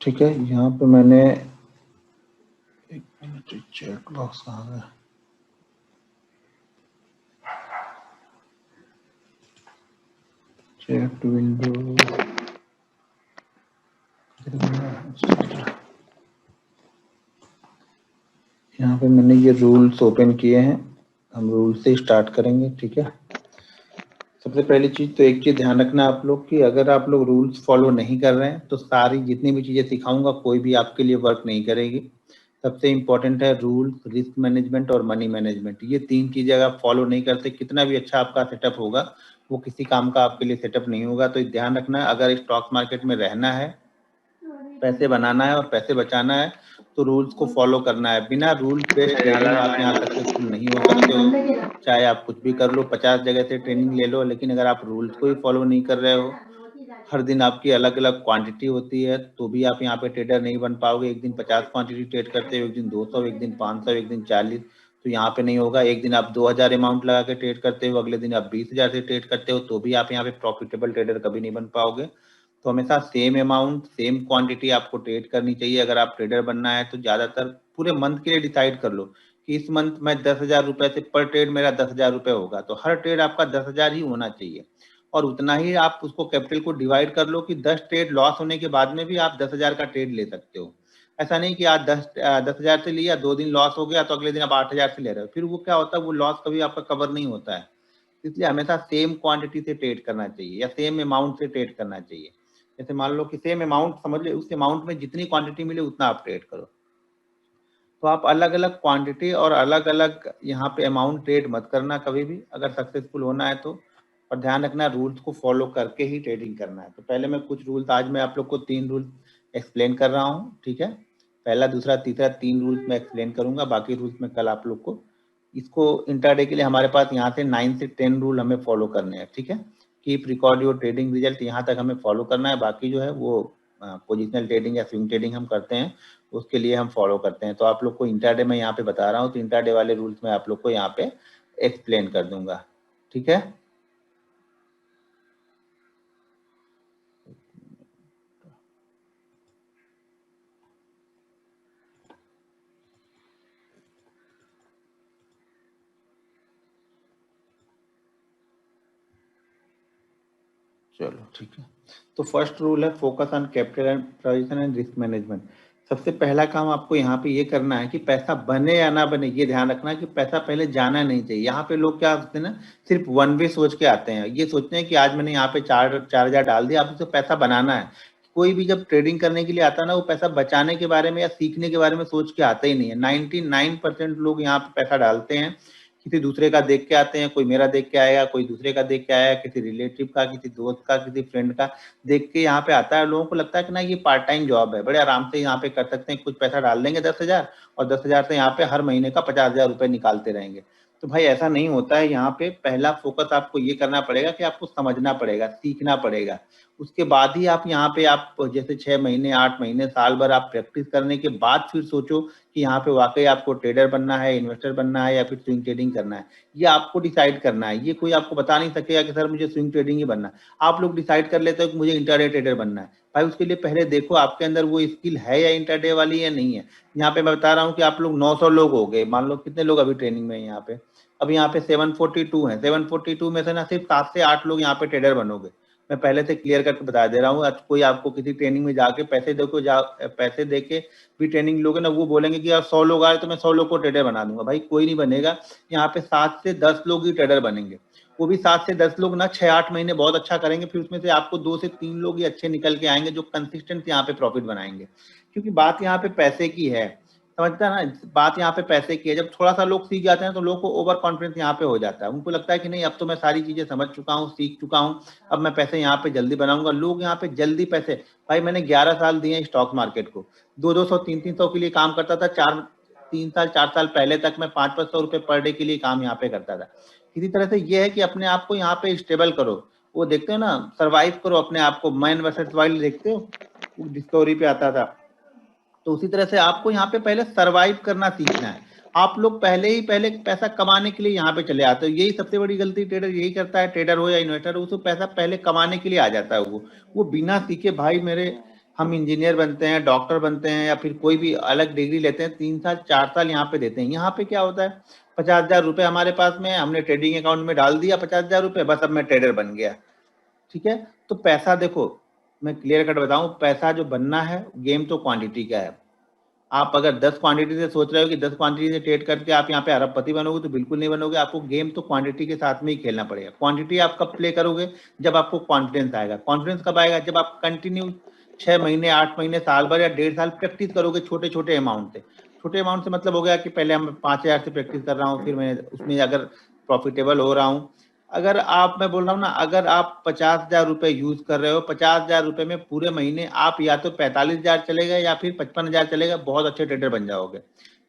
ठीक है, यहाँ पे मैंने एक मिनट, चैट बॉक्स कहाँ गया? चैट विंडो, यहाँ पे मैंने ये रूल्स ओपन किए हैं। हम रूल से स्टार्ट करेंगे। ठीक है, सबसे पहली चीज तो एक चीज ध्यान रखना आप लोग कि अगर आप लोग रूल्स फॉलो नहीं कर रहे हैं तो सारी जितनी भी चीजें सिखाऊंगा कोई भी आपके लिए वर्क नहीं करेगी। सबसे इम्पोर्टेंट है रूल्स, रिस्क मैनेजमेंट और मनी मैनेजमेंट। ये तीन चीजें अगर आप फॉलो नहीं करते, कितना भी अच्छा आपका सेटअप होगा वो किसी काम का आपके लिए सेटअप नहीं होगा। तो ध्यान रखना, अगर स्टॉक मार्केट में रहना है, पैसे बनाना है और पैसे बचाना है तो रूल्स को फॉलो करना है। बिना रूल्स बेस्ड ट्रेडिंग आप यहाँ सक्सेसफुल नहीं हो सकते हो। चाहे आप कुछ भी कर लो, 50 जगह से ट्रेनिंग ले लो, लेकिन अगर आप रूल्स को ही फॉलो नहीं कर रहे हो, हर दिन आपकी अलग अलग क्वांटिटी होती है, तो भी आप यहाँ पे ट्रेडर नहीं बन पाओगे। एक दिन 50 क्वांटिटी ट्रेड करते हो, एक दिन 200, एक दिन 500, एक दिन 40, तो यहाँ पे नहीं होगा। एक दिन आप 2000 अमाउंट लगा के ट्रेड करते हो, अगले दिन आप 20,000 से ट्रेड करते हो, तो भी आप यहाँ पे प्रॉफिटेबल ट्रेडर कभी नहीं बन पाओगे। तो हमेशा सेम अमाउंट, सेम क्वांटिटी आपको ट्रेड करनी चाहिए। अगर आप ट्रेडर बनना है तो ज्यादातर पूरे मंथ के लिए डिसाइड कर लो कि इस मंथ में 10,000 रुपए से पर ट्रेड मेरा 10,000 रुपए होगा, तो हर ट्रेड आपका 10,000 ही होना चाहिए। और उतना ही आप उसको कैपिटल को डिवाइड कर लो कि 10 ट्रेड लॉस होने के बाद में भी आप 10,000 का ट्रेड ले सकते हो। ऐसा नहीं कि आज 10,000 से लिया, 2 दिन लॉस हो गया तो अगले दिन आप 8,000 से ले रहे हो, फिर वो क्या होता है, वो लॉस कभी आपका कवर नहीं होता है। इसलिए हमेशा सेम क्वांटिटी से ट्रेड करना चाहिए या सेम अमाउंट से ट्रेड करना चाहिए। जैसे मान लो कि सेम अमाउंट समझ ले, उस अमाउंट में जितनी क्वांटिटी मिले उतना आप ट्रेड करो। तो आप अलग अलग क्वांटिटी और अलग अलग यहाँ पे अमाउंट ट्रेड मत करना कभी भी, अगर सक्सेसफुल होना है तो। और ध्यान रखना रूल्स को फॉलो करके ही ट्रेडिंग करना है। तो पहले मैं कुछ रूल्स, आज मैं आप लोग को 3 रूल्स एक्सप्लेन कर रहा हूँ। ठीक है, पहला, दूसरा, तीसरा, 3 रूल्स मैं एक्सप्लेन करूंगा, बाकी रूल्स में कल आप लोग को। इसको इंट्राडे के लिए हमारे पास यहाँ से 9 से 10 रूल हमें फॉलो करने हैं। ठीक है, keep record your trading result, यहाँ तक हमें फॉलो करना है। बाकी जो है वो पोजिशनल ट्रेडिंग या स्विंग ट्रेडिंग हम करते हैं, उसके लिए हम फॉलो करते हैं। तो आप लोग को इंट्राडे में यहाँ पे बता रहा हूँ, तो इंट्राडे वाले रूल्स में आप लोग को यहाँ पे एक्सप्लेन कर दूंगा। ठीक है, चलो ठीक है। तो फर्स्ट रूल है focus on capital and position and risk management. सबसे पहला काम आपको यहाँ पे ये करना है कि पैसा बने या ना बने, ये ध्यान रखना कि पैसा पहले जाना नहीं चाहिए। यहाँ पे लोग क्या होते हैं ना, सिर्फ वन वे सोच के आते हैं। ये सोचते हैं कि आज मैंने यहाँ पे 4,000 डाल दिया, आप उसे पैसा बनाना है। कोई भी जब ट्रेडिंग करने के लिए आता है ना, वो पैसा बचाने के बारे में या सीखने के बारे में सोच के आता ही नहीं है। 99% लोग यहाँ पे पैसा डालते हैं, किसी दूसरे का देख के आते हैं। कोई मेरा देख के आएगा, कोई दूसरे का देख के आया, किसी रिलेटिव का, किसी दोस्त का, किसी फ्रेंड का देख के यहाँ पे आता है। लोगों को लगता है कि ना ये पार्ट टाइम जॉब है, बड़े आराम से यहाँ पे कर सकते हैं, कुछ पैसा डाल देंगे 10,000 और 10,000 से यहाँ पे हर महीने का 50,000 रुपए निकालते रहेंगे। तो भाई ऐसा नहीं होता है। यहाँ पे पहला फोकस आपको ये करना पड़ेगा कि आपको समझना पड़ेगा, सीखना पड़ेगा। उसके बाद ही आप यहाँ पे, आप जैसे 6 महीने, 8 महीने, साल भर आप प्रैक्टिस करने के बाद फिर सोचो कि यहाँ पे वाकई आपको ट्रेडर बनना है, इन्वेस्टर बनना है या फिर स्विंग ट्रेडिंग करना है। ये आपको डिसाइड करना है। ये कोई आपको बता नहीं सकेगा कि सर मुझे स्विंग ट्रेडिंग ही बनना है। आप लोग डिसाइड कर लेते हो कि मुझे इंट्राडे ट्रेडर बनना है। भाई उसके लिए पहले देखो आपके अंदर वो स्किल है या इंट्राडे वाली या नहीं है। यहाँ पे मैं बता रहा हूँ कि आप लोग 900 लोग हो गए, मान लो कितने लोग अभी ट्रेनिंग में है यहाँ पे, अब यहाँ पे 742 है। 742 में से ना सिर्फ 7 से 8 लोग यहाँ पे ट्रेडर बनोगे। मैं पहले से क्लियर करके बता दे रहा हूँ। आज कोई आपको किसी ट्रेनिंग में जाके पैसे दे के भी ट्रेनिंग लोगे ना, वो बोलेंगे कि यार 100 लोग आए तो मैं 100 लोग को ट्रेडर बना दूंगा। भाई कोई नहीं बनेगा। यहाँ पे 7 से 10 लोग ही ट्रेडर बनेंगे। वो भी 7 से 10 लोग ना 6-8 महीने बहुत अच्छा करेंगे, फिर उसमें से आपको 2 से 3 लोग ही अच्छे निकल के आएंगे जो कंसिस्टेंट यहाँ पे प्रॉफिट बनाएंगे। क्योंकि बात यहाँ पे पैसे की है, समझता है ना, बात यहाँ पे पैसे की है। जब थोड़ा सा लोग सीख जाते हैं तो लोग को ओवर कॉन्फिडेंस यहाँ पे हो जाता है। उनको लगता है कि नहीं अब तो मैं सारी चीजें समझ चुका हूँ, सीख चुका हूँ, अब मैं पैसे यहाँ पे जल्दी बनाऊंगा। लोग यहाँ पे जल्दी पैसे, भाई मैंने 11 साल दिए स्टॉक मार्केट को, 200 300 के लिए काम करता था। 3 साल 4 साल पहले तक मैं 500 रुपए पर डे के लिए काम यहाँ पे करता था। किसी तरह से ये है कि अपने आप को यहाँ पे स्टेबल करो। वो देखते हो ना, सर्वाइव करो अपने आप को। मैन वर्सेस वाइल्ड देखते हो, डिस्कवरी पे आता था। तो उसी तरह से आपको यहाँ पे पहले सरवाइव करना सीखना है। आप लोग पहले पैसा कमाने के लिए यहाँ पे चले आते हो। यही सबसे बड़ी गलती ट्रेडर यही करता है, ट्रेडर हो या इन्वेस्टर हो, उसको पैसा पहले कमाने के लिए आ जाता है। वो बिना सीखे, भाई मेरे हम इंजीनियर बनते हैं, डॉक्टर बनते हैं या फिर कोई भी अलग डिग्री लेते हैं, 3 साल 4 साल यहाँ पे देते हैं। यहाँ पे क्या होता है, 50,000 रुपये हमारे पास में, हमने ट्रेडिंग अकाउंट में डाल दिया 50,000 रुपये, बस अब मैं ट्रेडर बन गया। ठीक है, तो पैसा देखो, मैं क्लियर कट बताऊं, पैसा जो बनना है, गेम तो क्वांटिटी का है। आप अगर 10 क्वांटिटी से सोच रहे हो कि 10 क्वांटिटी से ट्रेड करके आप यहाँ पे अरबपति बनोगे, तो बिल्कुल नहीं बनोगे। आपको गेम तो क्वांटिटी के साथ में ही खेलना पड़ेगा। क्वांटिटी आप कब प्ले करोगे, जब आपको कॉन्फिडेंस आएगा। कॉन्फिडेंस कब आएगा, जब आप कंटिन्यू 6 महीने, 8 महीने, साल भर या 1.5 साल प्रैक्टिस करोगे छोटे छोटे अमाउंट से। छोटे अमाउंट से मतलब हो गया कि पहले हम 5,000 से प्रैक्टिस कर रहा हूँ, फिर मैं उसमें अगर प्रॉफिटेबल हो रहा हूँ। अगर आप, मैं बोल रहा हूँ ना, अगर आप 50,000 रुपये यूज कर रहे हो, 50,000 रुपये में पूरे महीने आप या तो 45,000 चलेगा या फिर 55,000 चलेगा, बहुत अच्छे ट्रेडर बन जाओगे।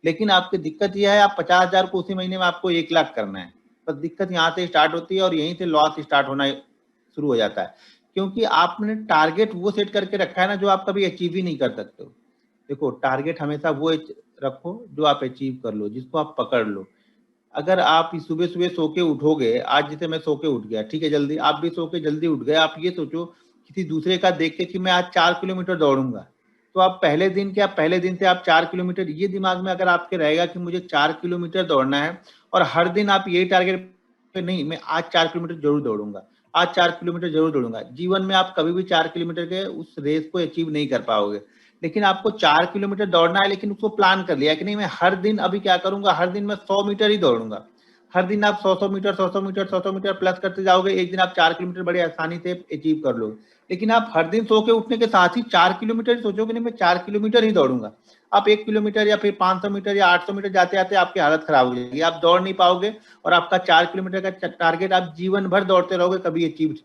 लेकिन आपकी दिक्कत यह है, आप 50,000 को उसी महीने में आपको 1 लाख करना है। बस दिक्कत यहाँ से स्टार्ट होती है और यहीं से लॉस स्टार्ट होना शुरू हो जाता है, क्योंकि आपने टारगेट वो सेट करके रखा है ना जो आप कभी अचीव ही नहीं कर सकते हो। देखो, टारगेट हमेशा वो रखो जो आप अचीव कर लो, जिसको आप पकड़ लो। अगर आप सुबह सुबह सो के उठोगे, आज जैसे मैं सो के उठ गया, ठीक है, जल्दी, आप भी सो के जल्दी उठ गए, आप ये सोचो किसी दूसरे का देख के कि मैं आज 4 किलोमीटर दौड़ूंगा, तो आप पहले दिन के, आप पहले दिन से आप 4 किलोमीटर, ये दिमाग में अगर आपके रहेगा कि मुझे 4 किलोमीटर दौड़ना है, और हर दिन आप यही टारगेट, नहीं मैं आज 4 किलोमीटर जरूर दौड़ूंगा, आज 4 किलोमीटर जरूर दौड़ूंगा, जीवन में आप कभी भी 4 किलोमीटर के उस रेस को अचीव नहीं कर पाओगे। लेकिन आपको 4 किलोमीटर दौड़ना है, लेकिन उसको प्लान कर लिया कि नहीं, मैं हर दिन अभी क्या करूंगा, हर दिन मैं 100 मीटर ही दौड़ूंगा। हर दिन आप 100 मीटर 100 मीटर 100 मीटर प्लस करते जाओगे, एक दिन आप 4 किलोमीटर बड़ी आसानी से अचीव कर लो। लेकिन आप हर दिन सो के उठने के साथ ही 4 किलोमीटर सोचोगे, नहीं मैं 4 किलोमीटर ही दौड़ूंगा, आप 1 किलोमीटर या फिर 500 मीटर या 800 मीटर जाते जाते आपकी हालत खराब हो जाएगी, आप दौड़ नहीं पाओगे, और आपका 4 किलोमीटर का टारगेट आप जीवन भर दौड़ते रहोगे, कभी अचीव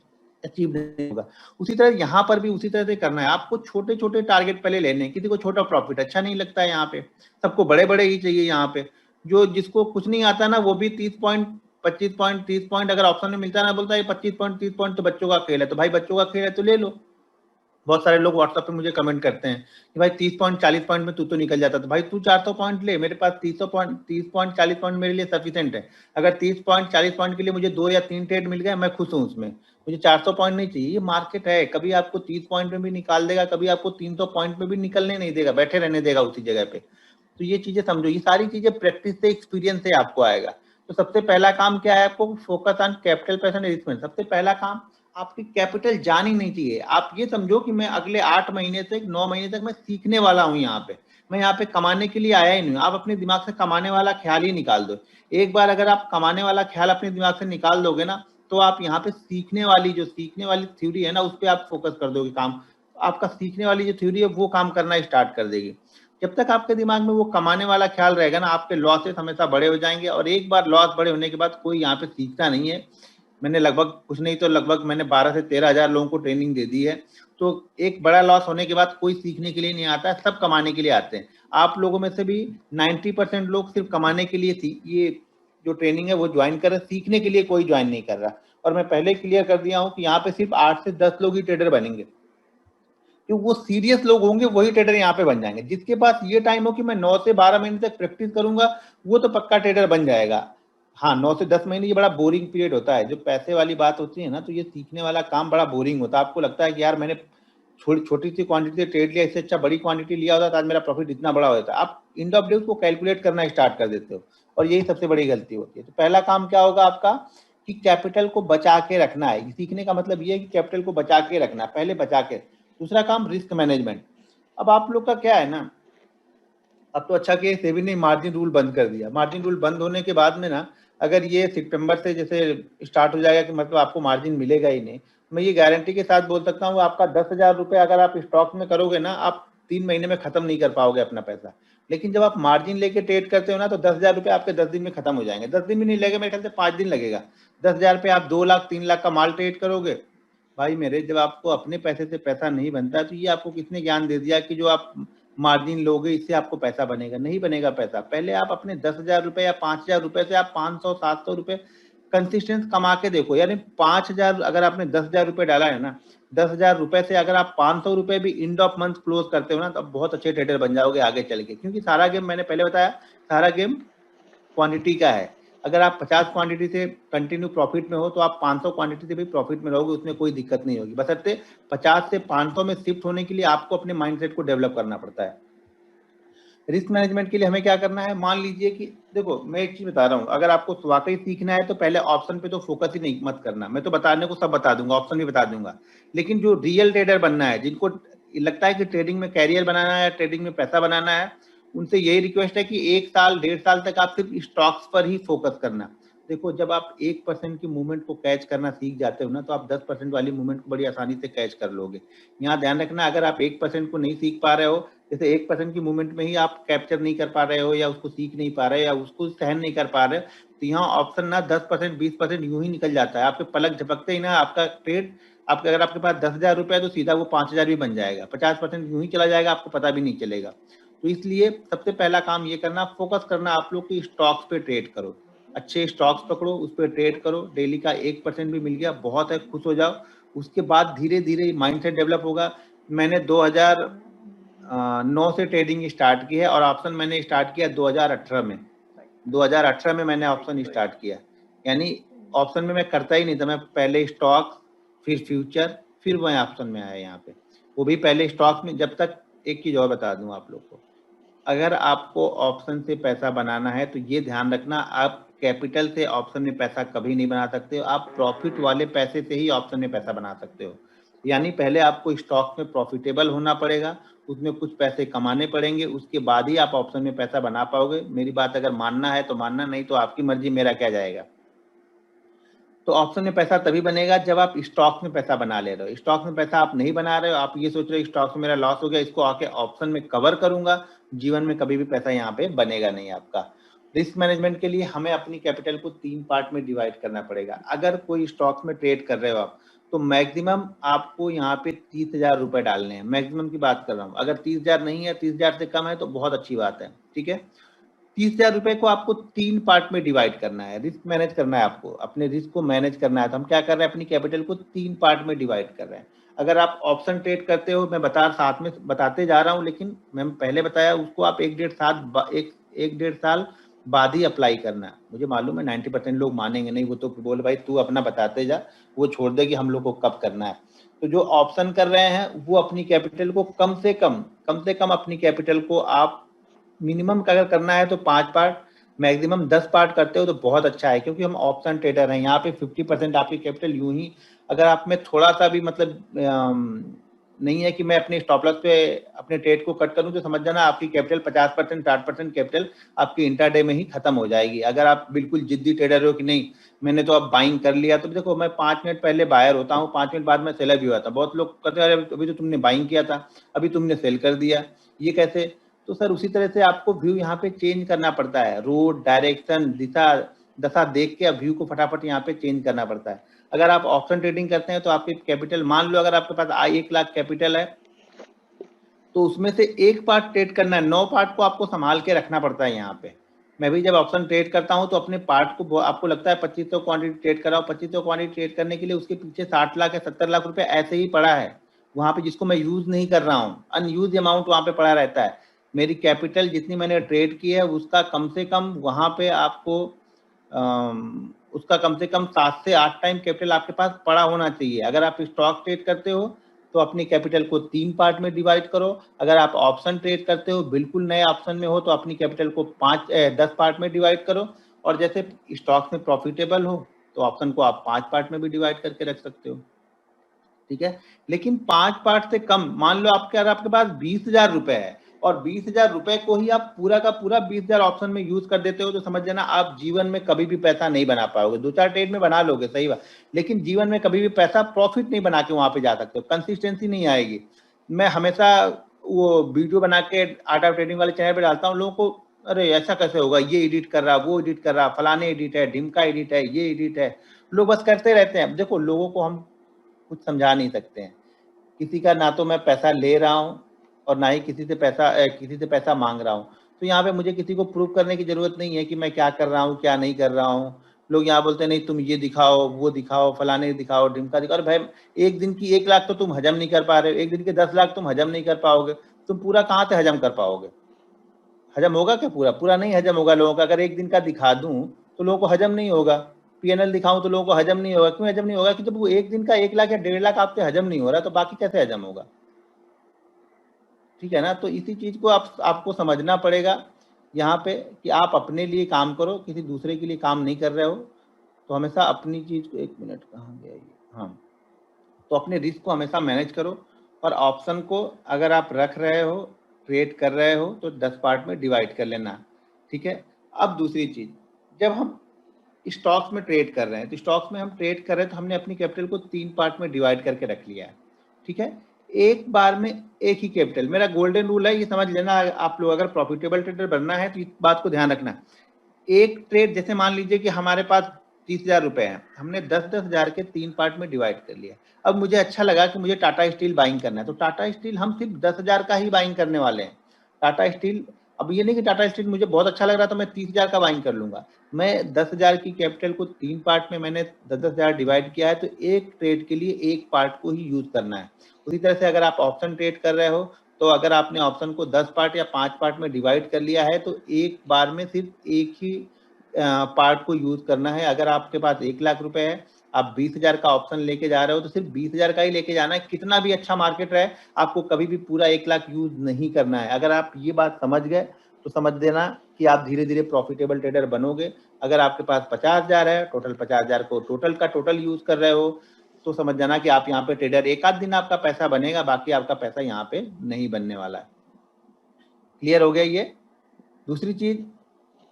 नहीं होगा। उसी तरह यहाँ पर भी उसी तरह से करना है, आपको छोटे छोटे टारगेट पहले लेने हैं। किसी को छोटा प्रॉफिट अच्छा नहीं लगता है, यहाँ पे सबको बड़े बड़े ही चाहिए। यहाँ पे जो जिसको कुछ नहीं आता ना, वो भी 30 पॉइंट 25 पॉइंट 30 पॉइंट अगर ऑप्शन में मिलता है ना, बोलता है 25 पॉइंट 30 पॉइंट तो बच्चों का खेल है। तो भाई बच्चों का खेल है तो ले लो। बहुत सारे लोग व्हाट्सएप पे मुझे कमेंट करते हैं कि भाई 30 पॉइंट 40 पॉइंट में तू तो निकल जाता, तो भाई तू 400 पॉइंट ले, मेरे पास 30 पॉइंट 40 पॉइंट मेरे लिए सफिशिएंट है। अगर 30 पॉइंट 40 पॉइंट के लिए मुझे 2 या 3 ट्रेड मिल गए, मैं खुश हूँ उसमें, मुझे 400 पॉइंट नहीं चाहिए। ये मार्केट है, कभी आपको 30 पॉइंट में भी निकाल देगा, कभी आपको 300 पॉइंट में भी निकलने नहीं देगा, बैठे रहने देगा उसी जगह पे। तो ये चीजें समझो, ये सारी चीजें प्रैक्टिस से, एक्सपीरियंस से आपको आएगा। तो सबसे पहला काम क्या है, आपको focus on capital person investment. सबसे पहला काम, आपकी कैपिटल जानी नहीं चाहिए। आप ये समझो कि मैं अगले 8 महीने तक 9 महीने तक मैं सीखने वाला हूँ यहाँ पे, मैं यहाँ पे कमाने के लिए आया ही नहीं हूँ। आप अपने दिमाग से कमाने वाला ख्याल ही निकाल दो। एक बार अगर आप कमाने वाला ख्याल अपने दिमाग से निकाल दोगे ना, तो आप यहाँ पे सीखने वाली थ्योरी है ना, उस पर आप फोकस कर दोगे काम। आपका सीखने वाली जो थ्योरी है वो काम करना स्टार्ट कर देगी। जब तक आपके दिमाग में वो कमाने वाला ख्याल रहेगा ना, आपके लॉसेस हमेशा बड़े हो जाएंगे। और एक बार लॉस बड़े होने के बाद कोई यहाँ पे सीखता नहीं है। मैंने लगभग कुछ नहीं तो लगभग मैंने 12 से 13 हजार लोगों को ट्रेनिंग दे दी है। तो एक बड़ा लॉस होने के बाद कोई सीखने के लिए नहीं आता है, सब कमाने के लिए आते हैं। आप लोगों में से भी 90% लोग सिर्फ कमाने के लिए थी ये जो ट्रेनिंग है वो ज्वाइन कर रहे, सीखने के लिए कोई ज्वाइन नहीं कर रहा। और मैं पहले क्लियर कर दिया हूँ कि यहाँ पे सिर्फ 8 से 10 लोग ही ट्रेडर बनेंगे, क्योंकि वो सीरियस लोग होंगे, वही ट्रेडर यहाँ पे बन जाएंगे। जिसके पास ये टाइम हो कि मैं 9 से 12 महीने तक प्रैक्टिस करूंगा, वो तो पक्का ट्रेडर बन जाएगा। हाँ, 9 से 10 महीने ये बड़ा बोरिंग पीरियड होता है, जो पैसे वाली बात होती है ना, तो ये सीखने वाला काम बड़ा बोरिंग होता है। आपको लगता है कि यार मैंने छोटी सी क्वांटिटी से ट्रेड लिया, इससे अच्छा बड़ी क्वांटिटी लिया होता तो आज मेरा प्रॉफिट इतना बड़ा होता। आप एंड ऑफ डे उसको कैलकुलेट करना स्टार्ट कर देते हो, और यही सबसे बड़ी गलती होती है। तो पहला काम क्या होगा आपका, कि कैपिटल को बचा के रखना है। सीखने का मतलब ये है कि कैपिटल को बचा के रखना, पहले बचा के। दूसरा काम, रिस्क मैनेजमेंट। अब आप लोग का क्या है ना, अब तो अच्छा कि सेबी ने मार्जिन रूल बंद कर दिया। मार्जिन रूल बंद होने के बाद में ना, अगर ये सितंबर से जैसे स्टार्ट हो जाएगा कि मतलब आपको मार्जिन मिलेगा ही नहीं, मैं ये गारंटी के साथ बोल सकता हूँ, आपका 10,000 रुपये अगर आप स्टॉक में करोगे ना, आप 3 महीने में खत्म नहीं कर पाओगे अपना पैसा। लेकिन जब आप मार्जिन लेके ट्रेड करते हो ना, तो 10,000 रुपये आपके 10 दिन में खत्म हो जाएंगे। 10 दिन भी नहीं लगेगा, मेरे ख्याल से 5 दिन लगेगा। 10,000 पे आप 2 लाख 3 लाख का माल ट्रेड करोगे। भाई मेरे, जब आपको अपने पैसे से पैसा नहीं बनता, तो ये आपको किसने ज्ञान दे दिया कि जो आप मार्जिन लोगे इससे आपको पैसा बनेगा? नहीं बनेगा पैसा। पहले आप अपने 10,000 रुपये या 5,000 रुपये से आप 500 700 रुपये कंसिस्टेंस कमा के देखो। यानी 5,000 अगर आपने 10,000 रुपये डाला है ना, 10,000 रुपये से अगर आप 500 रुपये भी एंड ऑफ मंथ क्लोज करते हो ना, तो बहुत अच्छे ट्रेडर बन जाओगे आगे चल के। क्योंकि सारा गेम मैंने पहले बताया, सारा गेम क्वांटिटी का है। अगर आप 50 क्वांटिटी से कंटिन्यू प्रॉफिट में हो तो आप 500 क्वांटिटी से भी प्रॉफिट में रहोगे, उसमें कोई दिक्कत नहीं होगी। बशर्ते 50 से 500 में शिफ्ट होने के लिए आपको अपने माइंडसेट को डेवलप करना पड़ता है। रिस्क मैनेजमेंट के लिए हमें क्या करना है, मान लीजिए कि देखो मैं एक चीज बता रहा हूँ, अगर आपको वाकई सीखना है तो पहले ऑप्शन पे तो फोकस ही नहीं मत करना। मैं तो बताने को सब बता दूंगा, ऑप्शन भी बता दूंगा, लेकिन जो रियल ट्रेडर बनना है, जिनको लगता है कि ट्रेडिंग में कैरियर बनाना है, ट्रेडिंग में पैसा बनाना है, उनसे यही रिक्वेस्ट है कि 1 साल 1.5 साल तक आप सिर्फ स्टॉक्स पर ही फोकस करना। देखो जब आप 1% की मूवमेंट को कैच करना सीख जाते हो ना, तो आप 10% वाली मूवमेंट को बड़ी आसानी से कैच कर लोगे। यहाँ ध्यान रखना, अगर आप 1% को नहीं सीख पा रहे हो, जैसे 1% की मूवमेंट में ही आप कैप्चर नहीं कर पा रहे हो, या उसको सीख नहीं पा रहे, या उसको सहन नहीं कर पा रहे, तो यहाँ ऑप्शन ना 10% 20% यूं ही निकल जाता है। आपके पलक झपकते ही ना आपका ट्रेड, आपके अगर आपके पास 10,000 रुपए है तो सीधा वो 5,000 भी बन जाएगा, 50% यूं ही चला जाएगा, आपको पता भी नहीं चलेगा। तो इसलिए सबसे पहला काम ये करना, फोकस करना आप लोग की स्टॉक्स पे ट्रेड करो, अच्छे स्टॉक्स पकड़ो, उस पर ट्रेड करो, डेली का 1% भी मिल गया बहुत है, खुश हो जाओ। उसके बाद धीरे धीरे माइंडसेट डेवलप होगा। मैंने 2009 से ट्रेडिंग स्टार्ट की है, और ऑप्शन मैंने स्टार्ट किया 2018 में। 2018 में मैंने ऑप्शन स्टार्ट किया, यानी ऑप्शन में मैं करता ही नहीं था। मैं पहले स्टॉक, फिर फ्यूचर, फिर मैं ऑप्शन में आया यहाँ पे, वो भी पहले स्टॉक में। जब तक, एक चीज और बता दूं आप लोग को, अगर आपको ऑप्शन से पैसा बनाना है तो ये ध्यान रखना, आप कैपिटल से ऑप्शन में पैसा कभी नहीं बना सकते हो, आप प्रॉफिट वाले पैसे से ही ऑप्शन में पैसा बना सकते हो। यानी पहले आपको स्टॉक में प्रॉफिटेबल होना पड़ेगा, उसमें कुछ पैसे कमाने पड़ेंगे, उसके बाद ही आप ऑप्शन में पैसा बना पाओगे। मेरी बात अगर मानना है तो मानना, नहीं तो आपकी मर्जी, मेरा क्या जाएगा। तो ऑप्शन में पैसा तभी बनेगा जब आप स्टॉक में पैसा बना ले रहे हो। स्टॉक में पैसा आप नहीं बना रहे हो, आप ये सोच रहे हो स्टॉक में मेरा लॉस हो गया, इसको आके ऑप्शन में कवर करूंगा, जीवन में कभी भी पैसा यहाँ पे बनेगा नहीं आपका। रिस्क मैनेजमेंट के लिए हमें अपनी कैपिटल को 3 पार्ट में डिवाइड करना पड़ेगा। अगर कोई स्टॉक में ट्रेड कर रहे हो आप, तो मैक्सिमम आपको यहाँ पे 30,000 रुपए डालने हैं, मैक्सिमम की बात कर रहा हूँ। अगर 30,000 नहीं है, 30,000 से कम है तो बहुत अच्छी बात है, ठीक है। 30,000 रुपए को आपको 3 पार्ट में डिवाइड करना है, रिस्क मैनेज करना है, आपको अपने रिस्क को मैनेज करना है। तो हम क्या कर रहे हैं, अपनी कैपिटल को 3 पार्ट में डिवाइड कर रहे हैं। अगर आप ऑप्शन ट्रेड करते हो, मैं साथ में बताते जा रहा हूँ, लेकिन मैं पहले बताया उसको आप 1.5 साल बाद ही अप्लाई करना है। मुझे मालूम है 90% लोग मानेंगे नहीं, वो तो बोल भाई तू अपना बताते जा, वो छोड़ दे कि हम लोग को कब करना है। तो जो ऑप्शन कर रहे हैं वो अपनी कैपिटल को कम से कम अपनी कैपिटल को आप मिनिमम अगर करना है तो 5 पार्ट, मैक्सिमम 10 पार्ट करते हो तो बहुत अच्छा है, क्योंकि हम ऑप्शन ट्रेडर हैं। यहाँ पे 50% आपकी कैपिटल यूं ही, अगर आप में थोड़ा सा भी मतलब नहीं है कि मैं अपने स्टॉप लॉस पे अपने ट्रेड को कट करूं, तो समझ जाना आपकी कैपिटल 50% 60% कैपिटल आपकी इंट्राडे में ही खत्म हो जाएगी। अगर आप बिल्कुल जिद्दी ट्रेडर हो कि नहीं मैंने तो अब बाइंग कर लिया, तो देखो मैं 5 मिनट पहले बायर होता हूँ, 5 मिनट बाद में सेलर भी हुआ था। बहुत लोग कहते हैं अरे अभी तो तुमने बाइंग किया था, अभी तुमने सेल कर दिया, ये कैसे। तो सर उसी तरह से आपको व्यू यहाँ पे चेंज करना पड़ता है, रोड डायरेक्शन दिशा दशा देख के व्यू को फटाफट यहाँ पे चेंज करना पड़ता है। अगर आप ऑप्शन ट्रेडिंग करते हैं तो आपकी कैपिटल, मान लो अगर आपके पास 1 लाख कैपिटल है, तो उसमें से 1 पार्ट ट्रेड करना है, 9 पार्ट को आपको संभाल के रखना पड़ता है यहाँ पे। मैं भी जब ऑप्शन ट्रेड करता हूँ तो अपने पार्ट को, आपको लगता है 2500 क्वांटिटी ट्रेड कर रहा हूँ, 2500 क्वांटिटी ट्रेड करने के लिए उसके पीछे 60 लाख या 70 लाख रुपए ऐसे ही पड़ा है वहां पे, जिसको मैं यूज नहीं कर रहा हूँ, अनयूज अमाउंट वहां पे पड़ा रहता है। मेरी कैपिटल जितनी मैंने ट्रेड की है उसका कम से कम वहां पे आपको उसका कम से कम 7 से 8 टाइम कैपिटल आपके पास पड़ा होना चाहिए। अगर आप स्टॉक ट्रेड करते हो तो अपनी कैपिटल को 3 पार्ट में डिवाइड करो। अगर आप ऑप्शन ट्रेड करते हो, बिल्कुल नए ऑप्शन में हो, तो अपनी कैपिटल को 10 पार्ट में डिवाइड करो। और जैसे स्टॉक में प्रॉफिटेबल हो तो ऑप्शन को आप 5 पार्ट में भी डिवाइड करके रख सकते हो, ठीक है। लेकिन 5 पार्ट से कम, मान लो आपके पास 20,000 रुपए है, और 20,000 रुपए को ही आप पूरा का पूरा 20,000 ऑप्शन में यूज कर देते हो, तो समझ जाना आप जीवन में कभी भी पैसा नहीं बना पाओगे। 2-4 ट्रेड में बना लोगे, सही बात, लेकिन जीवन में कभी भी पैसा प्रॉफिट नहीं बना के वहां पे जा सकते हो, कंसिस्टेंसी नहीं आएगी। मैं हमेशा वो वीडियो बना के आर्ट ऑफ ट्रेडिंग वाले चैनल पे डालता हूँ, लोगों को अरे ऐसा कैसे होगा, ये एडिट कर रहा, वो एडिट कर रहा, फलाने एडिट है, ढिमका एडिट है, ये एडिट है, लोग बस करते रहते हैं। देखो लोगों को हम कुछ समझा नहीं सकते हैं, किसी का ना तो मैं पैसा ले रहा हूँ और ना ही किसी से पैसा मांग रहा हूँ। तो यहाँ पे मुझे किसी को प्रूव करने की जरूरत नहीं है कि मैं क्या कर रहा हूँ क्या नहीं कर रहा हूँ। लोग यहाँ बोलते हैं नहीं तुम ये दिखाओ वो दिखाओ फलाने दिखाओ ढिमका दिखाओ। भाई एक दिन की 1 लाख तो तुम हजम नहीं कर पा रहे हो, एक दिन के 10 लाख तुम हजम नहीं कर पाओगे, तुम पूरा कहाँ से हजम कर पाओगे। हजम होगा क्या, पूरा पूरा नहीं हजम होगा लोगों का। अगर एक दिन का दिखा दूं तो लोगों को हजम नहीं होगा, पीएनएल दिखाऊं तो लोगों को हजम नहीं होगा। क्यों हजम नहीं होगा? कि जब वो एक दिन का 1 लाख या 1.5 लाख आपसे हजम नहीं हो रहा तो बाकी कैसे हजम होगा? ठीक है ना। तो इसी चीज को आपको समझना पड़ेगा यहाँ पे कि आप अपने लिए काम करो, किसी दूसरे के लिए काम नहीं कर रहे हो। तो हमेशा अपनी चीज को, 1 मिनट कहाँ गया ये, हाँ, तो अपने रिस्क को हमेशा मैनेज करो। और ऑप्शन को अगर आप रख रहे हो, ट्रेड कर रहे हो, तो 10 पार्ट में डिवाइड कर लेना। ठीक है। अब दूसरी चीज, जब हम स्टॉक्स में ट्रेड कर रहे हैं, तो स्टॉक्स में हम ट्रेड कर रहे हैं तो हमने अपनी कैपिटल को 3 पार्ट में डिवाइड करके रख लिया है। ठीक है। एक बार में एक ही कैपिटल, मेरा गोल्डन रूल है, ये समझ लेना आप लोग। अगर प्रॉफिटेबल ट्रेडर बनना है तो इस बात को ध्यान रखना। एक ट्रेड, जैसे मान लीजिए कि हमारे पास 30,000 रुपए हैं, हमने 10-10 हजार के 3 पार्ट में डिवाइड कर लिया। अब मुझे अच्छा लगा कि मुझे टाटा स्टील बाइंग करना है, तो टाटा स्टील हम सिर्फ 10,000 का ही बाइंग करने वाले हैं। टाटा स्टील, अब ये नहीं कि टाटा स्टील मुझे बहुत अच्छा लग रहा तो मैं 30,000 का बाइंग कर लूंगा। मैं 10,000 की कैपिटल को 3 पार्ट में मैंने 10-10 हजार डिवाइड किया है, तो एक ट्रेड के लिए एक पार्ट को ही यूज करना है। उसी तरह से अगर आप ऑप्शन ट्रेड कर रहे हो, तो अगर आपने ऑप्शन को 10 पार्ट या 5 पार्ट में डिवाइड कर लिया है, तो एक बार में सिर्फ एक ही पार्ट को यूज करना है। अगर आपके पास 1 लाख रुपए है, आप 20,000 का ऑप्शन लेके जा रहे हो, तो सिर्फ 20,000 का ही लेके जाना है। कितना भी अच्छा मार्केट रहे, आपको कभी भी पूरा 1 लाख यूज नहीं करना है। अगर आप ये बात समझ गए तो समझ देना कि आप धीरे धीरे प्रॉफिटेबल ट्रेडर बनोगे। अगर आपके पास 50,000 है, टोटल 50,000 को टोटल का टोटल यूज कर रहे हो, तो समझ जाना कि आप यहाँ पे ट्रेडर, एक आध दिन आपका पैसा बनेगा, बाकी आपका पैसा यहाँ पे नहीं बनने वाला है। क्लियर हो गया ये? दूसरी चीज,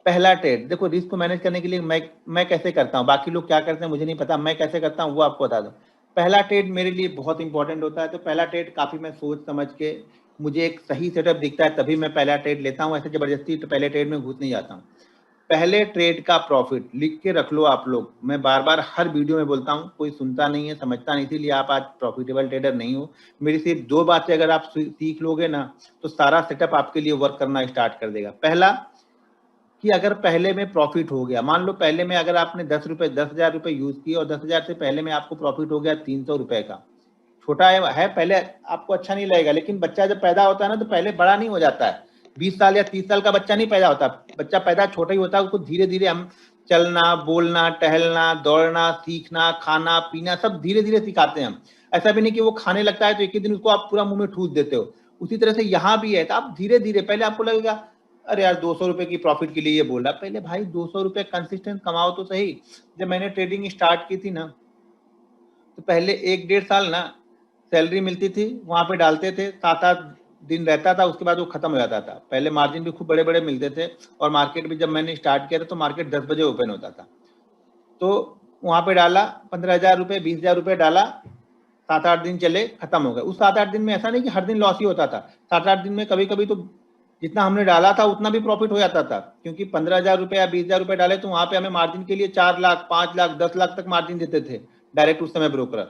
पहला ट्रेड, देखो रिस्क को मैनेज करने के लिए मैं कैसे करता हूँ, बाकी लोग क्या करते हैं मुझे नहीं पता, मैं कैसे करता हूँ वो आपको बता दूँ। पहला ट्रेड मेरे लिए बहुत इंपॉर्टेंट होता है, तो पहला ट्रेड काफी मैं सोच समझ के, मुझे एक सही सेटअप दिखता है तभी मैं पहला ट्रेड लेता हूँ। ऐसे जबरदस्ती तो पहले ट्रेड में घुस नहीं जाता हूँ। पहले ट्रेड का प्रॉफिट लिख के रख लो आप लोग। मैं बार बार हर वीडियो में बोलता हूँ, कोई सुनता नहीं है, समझता नहीं, इसीलिए आप आज प्रॉफिटेबल ट्रेडर नहीं हो। मेरी सिर्फ 2 बातें अगर आप सीख लोगे ना, तो सारा सेटअप आपके लिए वर्क करना स्टार्ट कर देगा। पहला, कि अगर पहले में प्रॉफिट हो गया, मान लो पहले में अगर आपने 10,000 रुपए यूज किए और 10,000 से पहले में आपको प्रॉफिट हो गया 300 रुपए का, छोटा है पहले आपको अच्छा नहीं लगेगा, लेकिन बच्चा जब पैदा होता है ना, तो पहले बड़ा नहीं हो जाता है। 20 साल या 30 साल का बच्चा नहीं पैदा होता, बच्चा पैदा छोटा ही होता है। उसको धीरे धीरे हम चलना, बोलना, टहलना, दौड़ना, सीखना, खाना पीना सब धीरे धीरे सिखाते हैं हम। ऐसा भी नहीं कि वो खाने लगता है तो एक ही दिन उसको आप पूरा मुंह में ठूस देते हो। उसी तरह से यहाँ भी है, तो आप धीरे धीरे, पहले आपको लगेगा अरे यार 200 रुपए की प्रॉफिट के लिए ये बोल रहा, पहले भाई 200 रुपए कंसिस्टेंट कमाओ तो सही। जब मैंने ट्रेडिंग स्टार्ट की थी ना, तो पहले 1-1.5 साल ना सैलरी मिलती थी, वहां पे डालते थे, 7-8 दिन रहता था, उसके बाद वो खत्म हो जाता था। पहले मार्जिन भी खूब बड़े बड़े मिलते थे, और मार्केट भी जब मैंने स्टार्ट किया था तो मार्केट 10 बजे ओपन होता था। तो वहां पे डाला 15,000 रुपए, 20,000 रुपए डाला, 7-8 दिन चले, खत्म हो गए। उस 7-8 दिन में ऐसा नहीं कि हर दिन लॉस ही होता था, 7-8 दिन में कभी कभी तो जितना हमने डाला था उतना भी प्रॉफिट हो जाता था, क्योंकि 15,000 रुपए या 20,000 रुपए डाले तो वहां पे हमें मार्जिन के लिए 4 लाख, 5 लाख, 10 लाख तक मार्जिन देते थे डायरेक्ट उस समय ब्रोकर।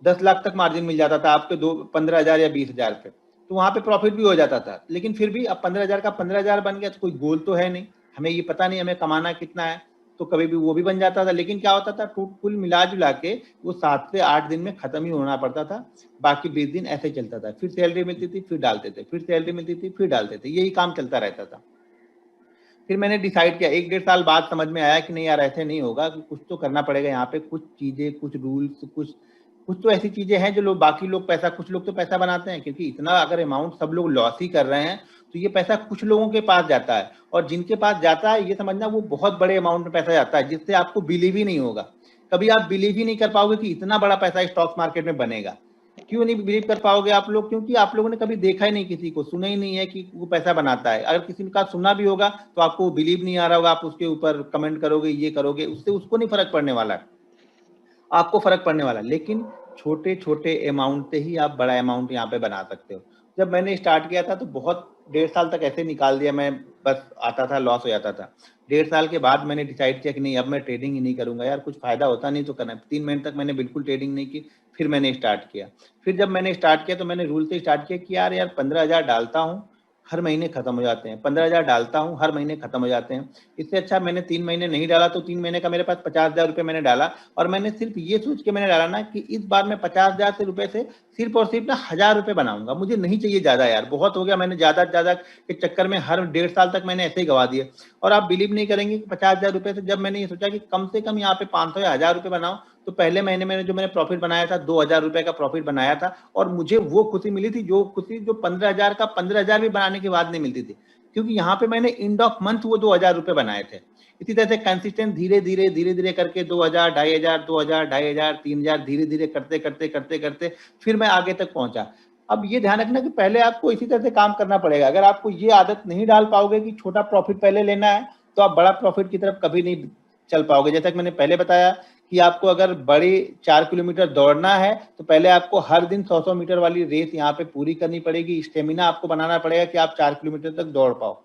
10 लाख तक मार्जिन मिल जाता था आपके 15,000 या 20,000 पे, तो वहां पे प्रॉफिट भी हो जाता था। लेकिन फिर भी अब 15,000 का 15,000 बन गया तो कोई गोल तो है नहीं, हमें ये पता नहीं हमें कमाना कितना है, तो कभी भी वो भी बन जाता था। लेकिन क्या होता था, कुल मिला जुला के वो 7 से 8 दिन में खत्म ही होना पड़ता था, बाकी 20 दिन ऐसे ही चलता था। फिर सैलरी मिलती थी, फिर डालते थे, फिर सैलरी मिलती थी, फिर डालते थे, यही काम चलता रहता था। फिर मैंने डिसाइड किया 1-1.5 साल बाद समझ में आया कि नहीं यार ऐसे नहीं होगा, कि कुछ तो करना पड़ेगा यहाँ पे, कुछ चीजें, कुछ रूल्स, कुछ कुछ तो ऐसी चीजें हैं जो लोग, बाकी लोग पैसा, कुछ लोग तो पैसा बनाते हैं, क्योंकि इतना अगर अमाउंट सब लोग लॉस ही कर रहे हैं तो ये पैसा कुछ लोगों के पास जाता है, और जिनके पास जाता है ये समझना वो बहुत बड़े अमाउंट में पैसा जाता है, जिससे आपको बिलीव ही नहीं होगा। कभी आप बिलीव ही नहीं कर पाओगे कि इतना बड़ा पैसा स्टॉक मार्केट में बनेगा। क्यों नहीं बिलीव कर पाओगे आप लोग? क्योंकि आप लोगों ने कभी देखा ही नहीं, किसी को सुना ही नहीं है कि वो पैसा बनाता है। अगर किसी का सुना भी होगा तो आपको बिलीव नहीं आ रहा होगा, आप उसके ऊपर कमेंट करोगे, ये करोगे, उससे उसको नहीं फर्क पड़ने वाला, आपको फर्क पड़ने वाला। लेकिन छोटे छोटे अमाउंट से ही आप बड़ा अमाउंट यहाँ पे बना सकते हो। जब मैंने स्टार्ट किया था तो बहुत 1.5 साल तक ऐसे निकाल दिया मैं, बस आता था, लॉस हो जाता था। 1.5 साल के बाद मैंने डिसाइड किया कि नहीं, अब मैं ट्रेडिंग ही नहीं करूंगा यार, कुछ फायदा होता नहीं तो करना। 3 महीने तक मैंने बिल्कुल ट्रेडिंग नहीं की, फिर मैंने स्टार्ट किया। फिर जब मैंने स्टार्ट किया तो मैंने रूल से स्टार्ट किया कि यार 15,000 डालता हूँ, हर महीने खत्म हो जाते हैं। 15,000 डालता हूँ, हर महीने खत्म हो जाते हैं। इससे अच्छा मैंने 3 महीने नहीं डाला तो 3 महीने का मेरे पास 50,000 रुपये मैंने डाला, और मैंने सिर्फ ये सोच के मैंने डाला ना कि इस बार मैं 50,000 से रुपये से सिर्फ और सिर्फ ना 1,000 रुपये बनाऊंगा। मुझे नहीं चाहिए ज्यादा यार, बहुत हो गया, मैंने ज्यादा ज्यादा के चक्कर में हर 1.5 साल तक मैंने ऐसे ही गवा दिए। और आप बिलीव नहीं करेंगे कि 50,000 रुपये से जब मैंने ये सोचा कि कम से कम यहाँ पे 500 या 1,000 रुपये बनाऊं, तो पहले महीने में जो मैंने प्रॉफिट बनाया था 2,000 रुपये का प्रॉफिट बनाया था, और मुझे वो खुशी मिली थी जो खुशी जो 15,000 का 15,000 भी बनाने के बाद नहीं मिलती थी, क्योंकि यहाँ पे मैंने एंड ऑफ मंथ वो 2,000 रुपये बनाए थे। इसी तरह से कंसिस्टेंट धीरे धीरे करके 2,000, 2,500, 2,000, 2,500, 3,000 धीरे धीरे करते करते करते करते फिर मैं आगे तक पहुंचा। अब ये ध्यान रखना कि पहले आपको इसी तरह से काम करना पड़ेगा। अगर आपको ये आदत नहीं डाल पाओगे कि छोटा प्रॉफिट पहले लेना है, तो आप बड़ा प्रॉफिट की तरफ कभी नहीं चल पाओगे। जैसा कि मैंने पहले बताया कि आपको अगर बड़ी 4 किलोमीटर दौड़ना है तो पहले आपको हर दिन 100-100 मीटर वाली रेस यहाँ पे पूरी करनी पड़ेगी। स्टेमिना आपको बनाना पड़ेगा कि आप 4 किलोमीटर तक दौड़ पाओ।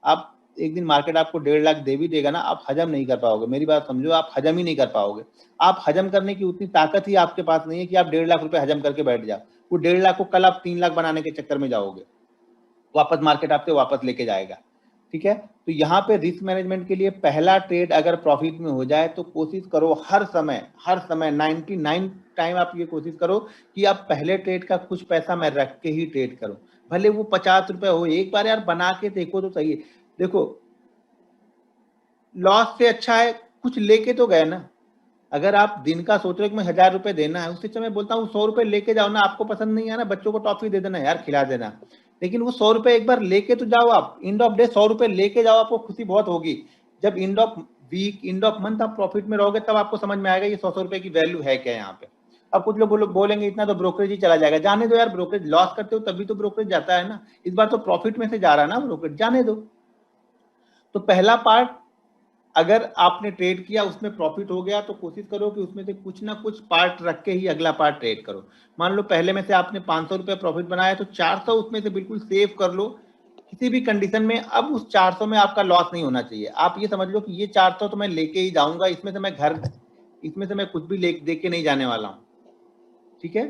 आप एक दिन मार्केट आपको 1.5 लाख दे भी देगा ना, आप हजम नहीं कर पाओगे। मेरी बात समझो, आप हजम ही नहीं कर पाओगे। आप हजम करने की उतनी ताकत ही आपके पास नहीं है कि आप 1.5 लाख रुपए हजम करके बैठ जाओ। वो 1.5 लाख को कल आप 3 लाख बनाने के चक्कर में जाओगे, वापस मार्केट आपसे वापस लेके जाएगा। ठीक है, तो यहाँ पे रिस्क मैनेजमेंट के लिए पहला ट्रेड अगर प्रॉफिट में हो जाए तो कोशिश करो हर समय 99 टाइम आप ये कोशिश करो कि आप पहले ट्रेड का कुछ पैसा मैं रख के ही ट्रेड करो, भले वो 50 रुपए हो। एक बार यार बना के देखो तो सही है। देखो, लॉस से अच्छा है कुछ लेके तो गए ना। अगर आप दिन का सोच रहे हो कि मैं 1,000 रुपए देना है, उससे अच्छा मैं बोलता हूँ 100 रुपए लेके जाओ ना। आपको पसंद नहीं है ना, बच्चों को टॉफी दे देना यार, खिला देना, लेकिन वो 100 रुपए एक बार लेके तो जाओ। आप एंड ऑफ डे 100 रुपए लेके जाओ, आपको खुशी बहुत होगी। जब end of week, end of month आप प्रॉफिट में रहोगे, तब आपको समझ में आएगा ये 100 रुपए की वैल्यू है क्या यहाँ पे। अब कुछ लोग बोलेंगे इतना तो ब्रोकरेज ही चला जाएगा। जाने दो यार, ब्रोकरेज लॉस करते हो तभी तो ब्रोकरेज जाता है ना। इस बार तो प्रॉफिट में से जा रहा है ना ब्रोकरेज, जाने दो। तो पहला पार्ट, अगर आपने ट्रेड किया उसमें प्रॉफिट हो गया तो कोशिश करो कि उसमें से कुछ ना कुछ पार्ट रख के ही अगला पार्ट ट्रेड करो। मान लो पहले में से आपने 500 रुपये प्रॉफिट बनाया तो 400 उसमें से बिल्कुल सेव कर लो किसी भी कंडीशन में। अब उस 400 में आपका लॉस नहीं होना चाहिए। आप ये समझ लो कि ये 400 तो मैं लेके ही जाऊंगा, इसमें से मैं कुछ भी दे के नहीं जाने वाला हूँ। ठीक है,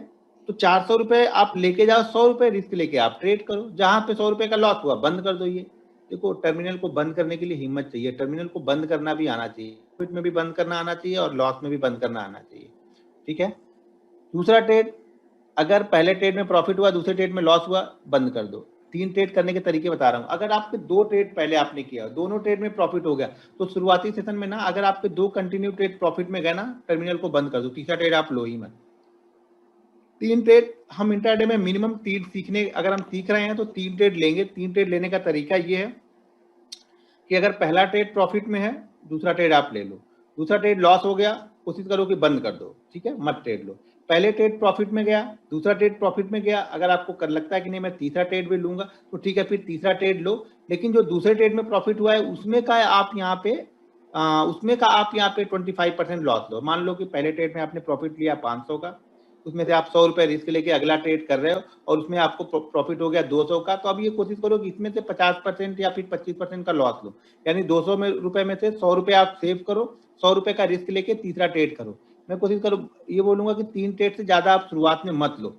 तो 400 रुपये आप लेके जाओ, 100 रुपये रिस्क लेके आप ट्रेड करो। जहां पे 100 रुपये का लॉस हुआ बंद कर दो। ये देखो, टर्मिनल को बंद करने के लिए हिम्मत चाहिए, टर्मिनल को बंद करना भी आना चाहिए। प्रॉफिट में भी बंद करना आना चाहिए और लॉस में भी बंद करना आना चाहिए। ठीक है, दूसरा ट्रेड, अगर पहले ट्रेड में प्रॉफिट हुआ, दूसरे ट्रेड में लॉस हुआ, बंद कर दो। 3 ट्रेड करने के तरीके बता रहा हूँ। अगर आपके 2 ट्रेड पहले आपने किया, दोनों ट्रेड में प्रॉफिट हो गया, तो शुरुआती सेशन में ना अगर आपके 2 कंटिन्यू ट्रेड प्रॉफिट में गए ना, टर्मिनल को बंद कर दो। तीसरा ट्रेड आप लो ही मत। 3 ट्रेड हम इंट्राडे में मिनिमम 3 सीखने, अगर हम सीख रहे हैं तो 3 ट्रेड लेंगे। 3 ट्रेड लेने का तरीका ये है कि अगर पहला ट्रेड प्रॉफिट में है, दूसरा ट्रेड आप ले लो। दूसरा ट्रेड लॉस हो गया, कोशिश करो कि बंद कर दो। ठीक है, मत ट्रेड लो। पहले ट्रेड प्रॉफिट में गया, दूसरा ट्रेड प्रॉफिट में गया, अगर आपको कर लगता है कि नहीं मैं तीसरा ट्रेड भी लूंगा, तो ठीक है, फिर तीसरा ट्रेड लो। लेकिन जो दूसरे ट्रेड में प्रॉफिट हुआ है उसमें का आप यहाँ पे 25% लॉस लो। मान लो कि पहले ट्रेड में आपने प्रॉफिट लिया 500 का, उसमें से आप 100 रुपए रिस्क लेके अगला ट्रेड कर रहे हो और उसमें आपको प्रॉफिट हो गया 200 का, तो अब ये कोशिश करो कि इसमें से 50% या फिर 25% का लॉस लो। यानी 200 रुपए में से 100 रुपए आप सेव करो, 100 रुपए का रिस्क लेके तीसरा ट्रेड करो। मैं कोशिश करूँ, ये बोलूंगा कि 3 ट्रेड से ज्यादा आप शुरुआत में मत लो।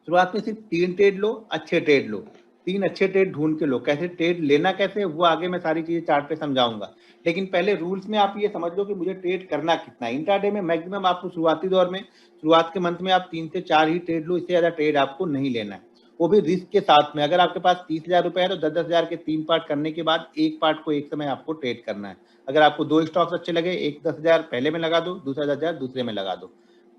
शुरुआत में सिर्फ 3 ट्रेड लो, अच्छे ट्रेड लो। 3 अच्छे ट्रेड ढूंढ के लो। कैसे ट्रेड लेना, कैसे वो आगे मैं सारी चीजें चार्ट पे समझाऊंगा। लेकिन पहले रूल्स में आप ये समझ लो कि मुझे ट्रेड करना कितना है। इंट्राडे में मैक्सिमम आपको शुरुआती दौर में, शुरुआत के मंथ में आप 3 से 4 ही ट्रेड लो, इससे ज्यादा ट्रेड आपको नहीं लेना है, वो भी रिस्क के साथ में। अगर आपके पास 30,000 रुपए है तो 10-10,000 के 3 पार्ट करने के बाद एक पार्ट को एक समय आपको ट्रेड करना है। अगर आपको 2 स्टॉक्स अच्छे लगे, एक 10,000 पहले में लगा दो, दूसरा 10,000 दूसरे में लगा दो।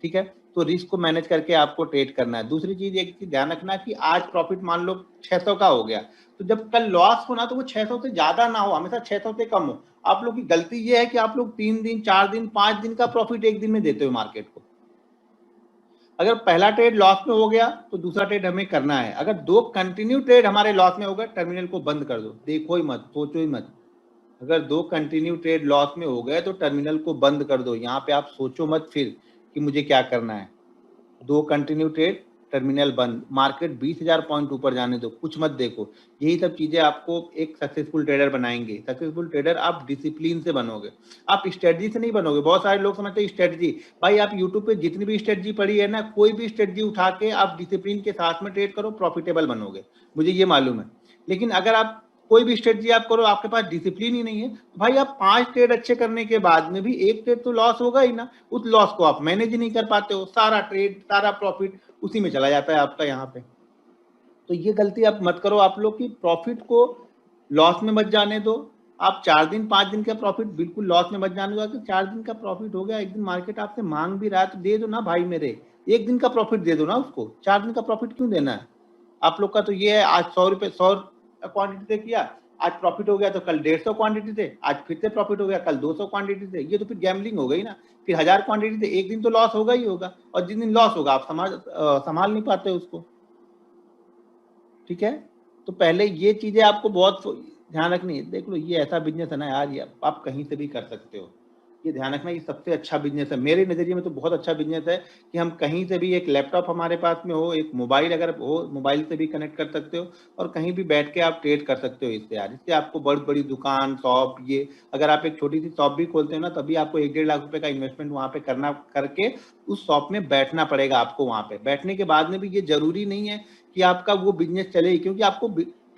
ठीक है, तो रिस्क को मैनेज करके आपको ट्रेड करना है। दूसरी चीज एक चीज ध्यान रखना कि आज प्रॉफिट मान लो 600 का हो गया, तो जब कल लॉस हो ना तो वो 600 से ज्यादा ना हो, हमेशा 600 से कम हो। आप लोग की गलती ये है कि आप लोग 3 दिन, 4 दिन, 5 दिन का प्रॉफिट एक दिन में देते हो मार्केट को। अगर पहला ट्रेड लॉस में हो गया तो दूसरा ट्रेड हमें करना है। अगर 2 कंटिन्यू ट्रेड हमारे लॉस में हो गए, टर्मिनल को बंद कर दो, देखो ही मत, सोचो ही मत। अगर 2 कंटिन्यू ट्रेड लॉस में हो गए तो टर्मिनल को बंद कर दो। यहाँ पे आप सोचो मत फिर कि मुझे क्या करना है। 2 कंटिन्यू ट्रेड, टर्मिनल बंद, मार्केट 20,000 पॉइंट ऊपर जाने दो, कुछ मत देखो। यही सब चीजें आपको एक सक्सेसफुल ट्रेडर बनाएंगे। सक्सेसफुल ट्रेडर आप डिसिप्लिन से बनोगे, आप स्ट्रेटजी से नहीं बनोगे। बहुत सारे लोग समझते हैं स्ट्रेटजी, भाई आप यूट्यूब पे जितनी भी स्ट्रेटजी पढ़ी है ना, कोई भी स्ट्रेटजी उठा के आप डिसिप्लिन के साथ में ट्रेड करो, प्रॉफिटेबल बनोगे, मुझे ये मालूम है। लेकिन अगर आप कोई भी स्ट्रेटजी आप करो, आपके पास डिसिप्लिन ही नहीं है, तो भाई आप 5 ट्रेड अच्छे करने के बाद में भी एक ट्रेड तो लॉस होगा ही ना, उस लॉस को आप मैनेज नहीं कर पाते हो, सारा ट्रेड सारा प्रॉफिट उसी में चला जाता है आपका यहाँ पे। तो ये गलती आप मत करो आप लोग की प्रॉफिट को लॉस में मत जाने दो। आप 4 दिन 5 दिन का प्रॉफिट बिल्कुल लॉस में मत जाने दो। अगर 4 दिन का प्रॉफिट हो गया, एक दिन मार्केट आपसे मांग भी रहा है तो दे दो ना भाई मेरे, एक दिन का प्रॉफिट दे दो ना उसको, 4 दिन का प्रॉफिट क्यों देना है? आप लोग का तो ये है, आज 100 रुपये 100 क्वांटिटी से किया, आज प्रॉफिट हो गया तो कल 150 क्वांटिटी से, आज फिर से प्रॉफिट हो गया कल 200 क्वांटिटी से, ये तो फिर गैम्बलिंग हो गई ना। फिर 1000 क्वांटिटी से एक दिन तो लॉस होगा ही होगा, और जिस दिन लॉस होगा आप संभाल नहीं पाते उसको। ठीक है, तो पहले ये चीजें आपको बहुत ध्यान रखनी है। देख लो ये ऐसा बिजनेस है ना यार, ये आप कहीं से भी कर सकते हो, ये ध्यान रखना, ये सबसे अच्छा बिजनेस है मेरे नजरिए में, तो बहुत अच्छा बिजनेस है कि हम कहीं से भी, एक लैपटॉप हमारे पास में हो, एक मोबाइल अगर हो, मोबाइल से भी कनेक्ट कर सकते हो और कहीं भी बैठ के आप ट्रेड कर सकते हो इससे यार। इससे आपको बड़ी बड़ी दुकान शॉप, ये अगर आप एक छोटी सी शॉप भी खोलते हो ना, तभी आपको 1-1.5 लाख रुपए का इन्वेस्टमेंट वहां पे करना, करके उस शॉप में बैठना पड़ेगा आपको। वहां पे बैठने के बाद में भी ये जरूरी नहीं है कि आपका वो बिजनेस चले, क्योंकि आपको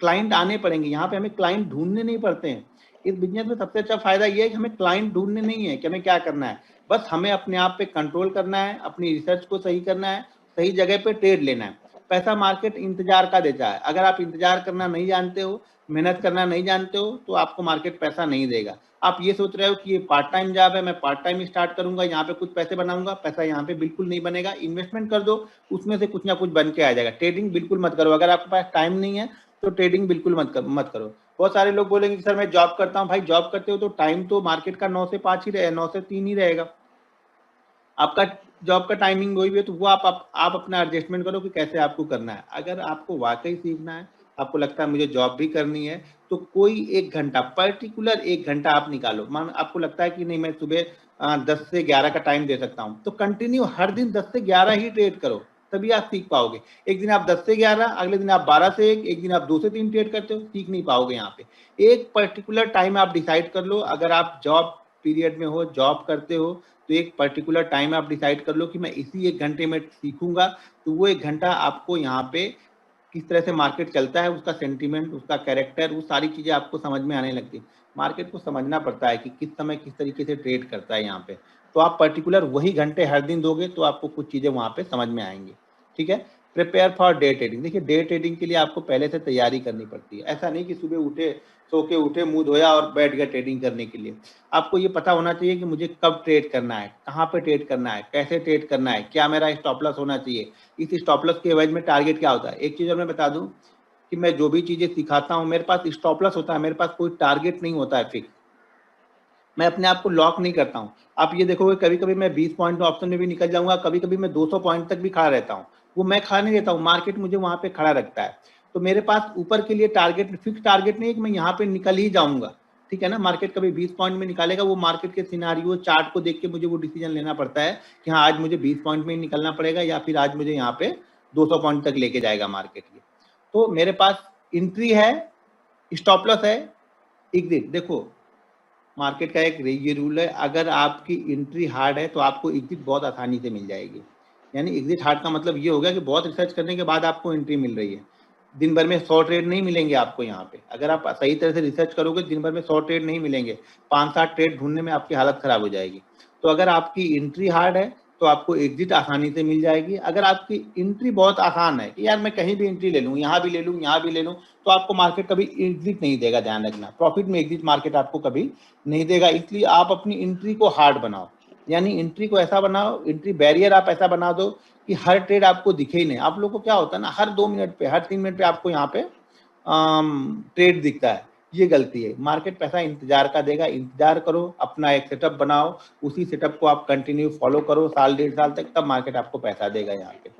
क्लाइंट आने पड़ेंगे। यहाँ पे हमें क्लाइंट ढूंढने नहीं पड़ते हैं। इस बिजनेस में सबसे अच्छा फायदा ये है कि हमें क्लाइंट ढूंढने नहीं है कि हमें क्या करना है, बस हमें अपने आप पे कंट्रोल करना है, अपनी रिसर्च को सही करना है, सही जगह पे ट्रेड लेना है। पैसा मार्केट इंतजार का देता है, अगर आप इंतजार करना नहीं जानते हो, मेहनत करना नहीं जानते हो, तो आपको मार्केट पैसा नहीं देगा। आप ये सोच रहे हो कि ये पार्ट टाइम जॉब है, मैं पार्ट टाइम स्टार्ट करूंगा, यहाँ पे कुछ पैसे बनाऊंगा, पैसा यहाँ पे बिल्कुल नहीं बनेगा। इन्वेस्टमेंट कर दो, उसमें से कुछ ना कुछ बन के आ जाएगा। ट्रेडिंग बिल्कुल मत करो, अगर आपके पास टाइम नहीं है तो ट्रेडिंग बिल्कुल मत करो। बहुत सारे लोग बोलेंगे कि सर मैं जॉब करता हूँ, भाई जॉब करते हो तो टाइम तो मार्केट का 9 से 5 ही रहे, 9 से 3 ही रहेगा आपका जॉब का टाइमिंग, वही भी है, तो वो आप अपना एडजस्टमेंट करो कि कैसे आपको करना है। अगर आपको वाकई सीखना है, आपको लगता है मुझे जॉब भी करनी है, तो कोई एक घंटा, पर्टिकुलर एक घंटा आप निकालो। मान आपको लगता है कि नहीं मैं सुबह 10 से 11 का टाइम दे सकता हूँ, तो कंटिन्यू हर दिन 10 से 11 ही ट्रेड करो, तभी आप सीख पाओगे। एक दिन आप 10 से 11, अगले दिन आप 12 से 1, एक दिन आप 2 से 3 ट्रेड करते हो, सीख नहीं पाओगे। यहाँ पे एक पर्टिकुलर टाइम आप डिसाइड कर लो। अगर आप जॉब पीरियड में हो, जॉब करते हो, तो एक पर्टिकुलर टाइम आप डिसाइड कर लो कि मैं इसी एक घंटे में सीखूंगा। तो वो एक घंटा आपको यहाँ पे किस तरह से मार्केट चलता है, उसका सेंटीमेंट, उसका कैरेक्टर, वो सारी चीजें आपको समझ में आने लगती है। मार्केट को समझना पड़ता है कि किस समय किस तरीके से ट्रेड करता है यहाँ पे। तो आप पर्टिकुलर वही घंटे हर दिन दोगे तो आपको कुछ चीजें वहां पे समझ में आएंगी। ठीक है, प्रिपेयर फॉर डे ट्रेडिंग। देखिए डे ट्रेडिंग के लिए आपको पहले से तैयारी करनी पड़ती है। ऐसा नहीं कि सुबह उठे, सो के उठे, मुंह धोया और बैठ गए ट्रेडिंग करने के लिए। आपको ये पता होना चाहिए कि मुझे कब ट्रेड करना है, कहाँ पे ट्रेड करना है, कैसे ट्रेड करना है, क्या मेरा स्टॉप लॉस होना चाहिए, इस स्टॉप लॉस के एवज में टारगेट क्या होता है। एक चीज और मैं बता दूं कि मैं जो भी चीजें सिखाता हूँ, मेरे पास स्टॉप लॉस होता है, मेरे पास कोई टारगेट नहीं होता है फिक्स। मैं अपने आप को लॉक नहीं करता हूँ। आप ये देखोगे कभी कभी मैं 20 पॉइंट ऑप्शन में भी निकल जाऊंगा, कभी कभी मैं 200 पॉइंट तक भी खड़ा रहता हूँ। वो मैं खड़ा नहीं रहता हूँ, मार्केट मुझे वहां पे खड़ा रखता है। तो मेरे पास ऊपर के लिए टारगेट, फिक्स टारगेट नहीं है कि मैं यहाँ पे निकल ही जाऊंगा। ठीक है ना, मार्केट कभी 20 पॉइंट में निकालेगा, वो मार्केट के सिनारियो चार्ट को देख के मुझे वो डिसीजन लेना पड़ता है कि हाँ आज मुझे 20 पॉइंट में ही निकलना पड़ेगा, या फिर आज मुझे यहाँ पे 200 पॉइंट तक लेके जाएगा मार्केट ये। तो मेरे पास एंट्री है, स्टॉप लॉस है, एग्जिट। देखो मार्केट का एक ये रूल है, अगर आपकी एंट्री हार्ड है तो आपको एग्जिट बहुत आसानी से मिल जाएगी। यानी एग्जिट हार्ड का मतलब ये हो गया कि बहुत रिसर्च करने के बाद आपको एंट्री मिल रही है। दिन भर में 100 ट्रेड नहीं मिलेंगे आपको यहाँ पे, अगर आप सही तरह से रिसर्च करोगे दिन भर में 100 ट्रेड नहीं मिलेंगे, 5-7 ट्रेड ढूंढने में आपकी हालत खराब हो जाएगी। तो अगर आपकी एंट्री हार्ड है तो आपको एग्जिट आसानी से मिल जाएगी। अगर आपकी एंट्री बहुत आसान है कि यार मैं कहीं भी एंट्री ले लूँ, यहाँ भी ले लूँ, यहाँ भी ले लूँ, तो आपको मार्केट कभी एग्जिट नहीं देगा। ध्यान रखना, प्रॉफिट में एग्जिट मार्केट आपको कभी नहीं देगा। इसलिए आप अपनी एंट्री को हार्ड बनाओ, यानी एंट्री को ऐसा बनाओ, एंट्री बैरियर आप ऐसा बना दो कि हर ट्रेड आपको दिखे ही नहीं। आप लोगों को क्या होता है ना, हर 2 मिनट पे, हर 3 मिनट पे आपको यहाँ पे ट्रेड दिखता है, ये गलती है। मार्केट पैसा इंतजार का देगा, इंतजार करो, अपना एक सेटअप बनाओ, उसी सेटअप को आप कंटिन्यू फॉलो करो साल 1.5 साल तक, तब मार्केट आपको पैसा देगा यहाँ पे।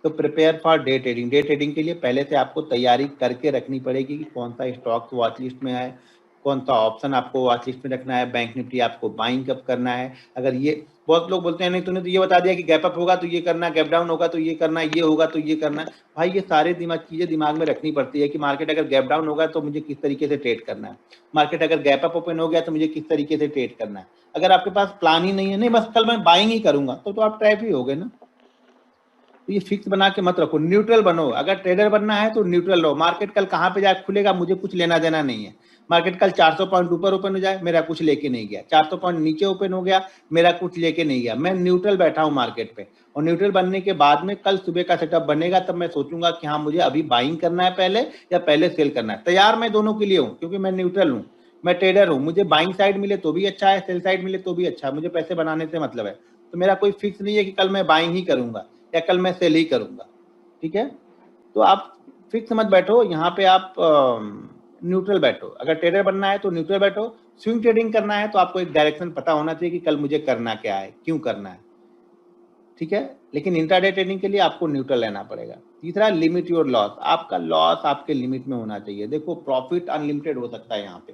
तो prepare for day trading. Day trading के लिए पहले से आपको तैयारी करके रखनी पड़ेगी कि कौन सा स्टॉक वॉच लिस्ट में है, कौन सा ऑप्शन आपको वॉच लिस्ट में रखना है, बैंक निफ्टी आपको बाइंग कब करना है। अगर ये बहुत लोग बोलते हैं नहीं तूने तो ये बता दिया कि गैप अप होगा तो ये करना, गैप डाउन होगा तो ये करना, ये होगा तो ये करना। भाई ये सारे चीजें दिमाग में रखनी पड़ती है कि मार्केट अगर गैप डाउन होगा तो मुझे किस तरीके से ट्रेड करना है, मार्केट अगर गैप अप ओपन हो गया तो मुझे किस तरीके से ट्रेड करना है। अगर आपके पास प्लान ही नहीं है, नहीं बस कल मैं बाइंग ही करूंगा, तो आप ट्रैप ही हो गए ना। तो ये फिक्स बना के मत रखो, न्यूट्रल बनो। अगर ट्रेडर बनना है तो न्यूट्रल रहो। मार्केट कल कहाँ पे जाके खुलेगा मुझे कुछ लेना देना नहीं है। मार्केट कल 400 पॉइंट ऊपर ओपन हो जाए, मेरा कुछ लेके नहीं गया। 400 पॉइंट नीचे ओपन हो गया, मेरा कुछ लेके नहीं गया। मैं न्यूट्रल बैठा हूँ मार्केट पे, और न्यूट्रल बनने के बाद में कल सुबह का सेटअप बनेगा, तब मैं सोचूंगा कि हाँ मुझे अभी बाइंग करना है पहले या पहले सेल करना है। तैयार मैं दोनों के लिए हूँ, क्योंकि मैं न्यूट्रल हूँ, मैं ट्रेडर हूँ। मुझे बाइंग साइड मिले तो भी अच्छा है, सेल साइड मिले तो भी अच्छा है, मुझे पैसे बनाने से मतलब है। तो मेरा कोई फिक्स नहीं है कि कल मैं बाइंग ही करूंगा या कल मैं सेल ही करूंगा। ठीक है, तो आप फिक्स मत बैठो यहाँ पे, आप न्यूट्रल बैठो। अगर ट्रेडर बनना है तो न्यूट्रल बैठो। स्विंग ट्रेडिंग करना है तो आपको एक डायरेक्शन पता होना चाहिए कि कल मुझे करना क्या है, क्यों करना है। ठीक है, लेकिन इंट्राडे ट्रेडिंग के लिए आपको न्यूट्रल रहना पड़ेगा। तीसरा, लिमिट योर लॉस। आपका लॉस आपके लिमिट में होना चाहिए। देखो प्रॉफिट अनलिमिटेड हो सकता है, यहाँ पे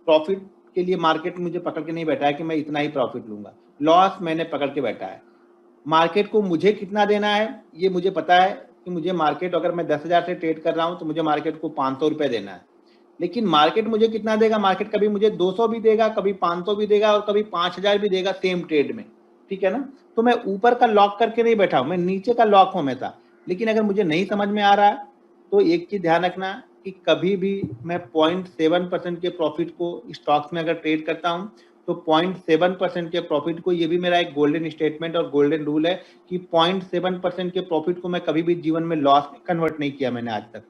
प्रॉफिट के लिए मार्केट मुझे पकड़ के नहीं बैठा है कि मैं इतना ही प्रॉफिट लूंगा। लॉस मैंने पकड़ के बैठा है। मार्केट को मुझे कितना देना है ये मुझे पता है, कि मुझे मार्केट, अगर मैं 10,000 से ट्रेड कर रहा हूं तो मुझे मार्केट को 500 रुपए देना है। लेकिन मार्केट मुझे कितना देगा, मार्केट कभी मुझे 200 भी देगा, कभी 500 भी देगा, और कभी 5,000 भी देगा सेम ट्रेड में। ठीक है ना, तो मैं ऊपर का लॉक करके नहीं बैठा हूं, मैं नीचे का लॉक हूं हमेशा। लेकिन अगर मुझे नहीं समझ में आ रहा है तो एक चीज ध्यान रखना कि कभी भी मैं 0.7% के प्रॉफिट को स्टॉक्स में अगर ट्रेड करता हूं तो 0.7% के प्रॉफिट को, ये भी मेरा एक गोल्डन स्टेटमेंट और गोल्डन रूल है कि 0.7% के प्रॉफिट को मैं कभी भी जीवन में लॉस में कन्वर्ट नहीं किया मैंने आज तक।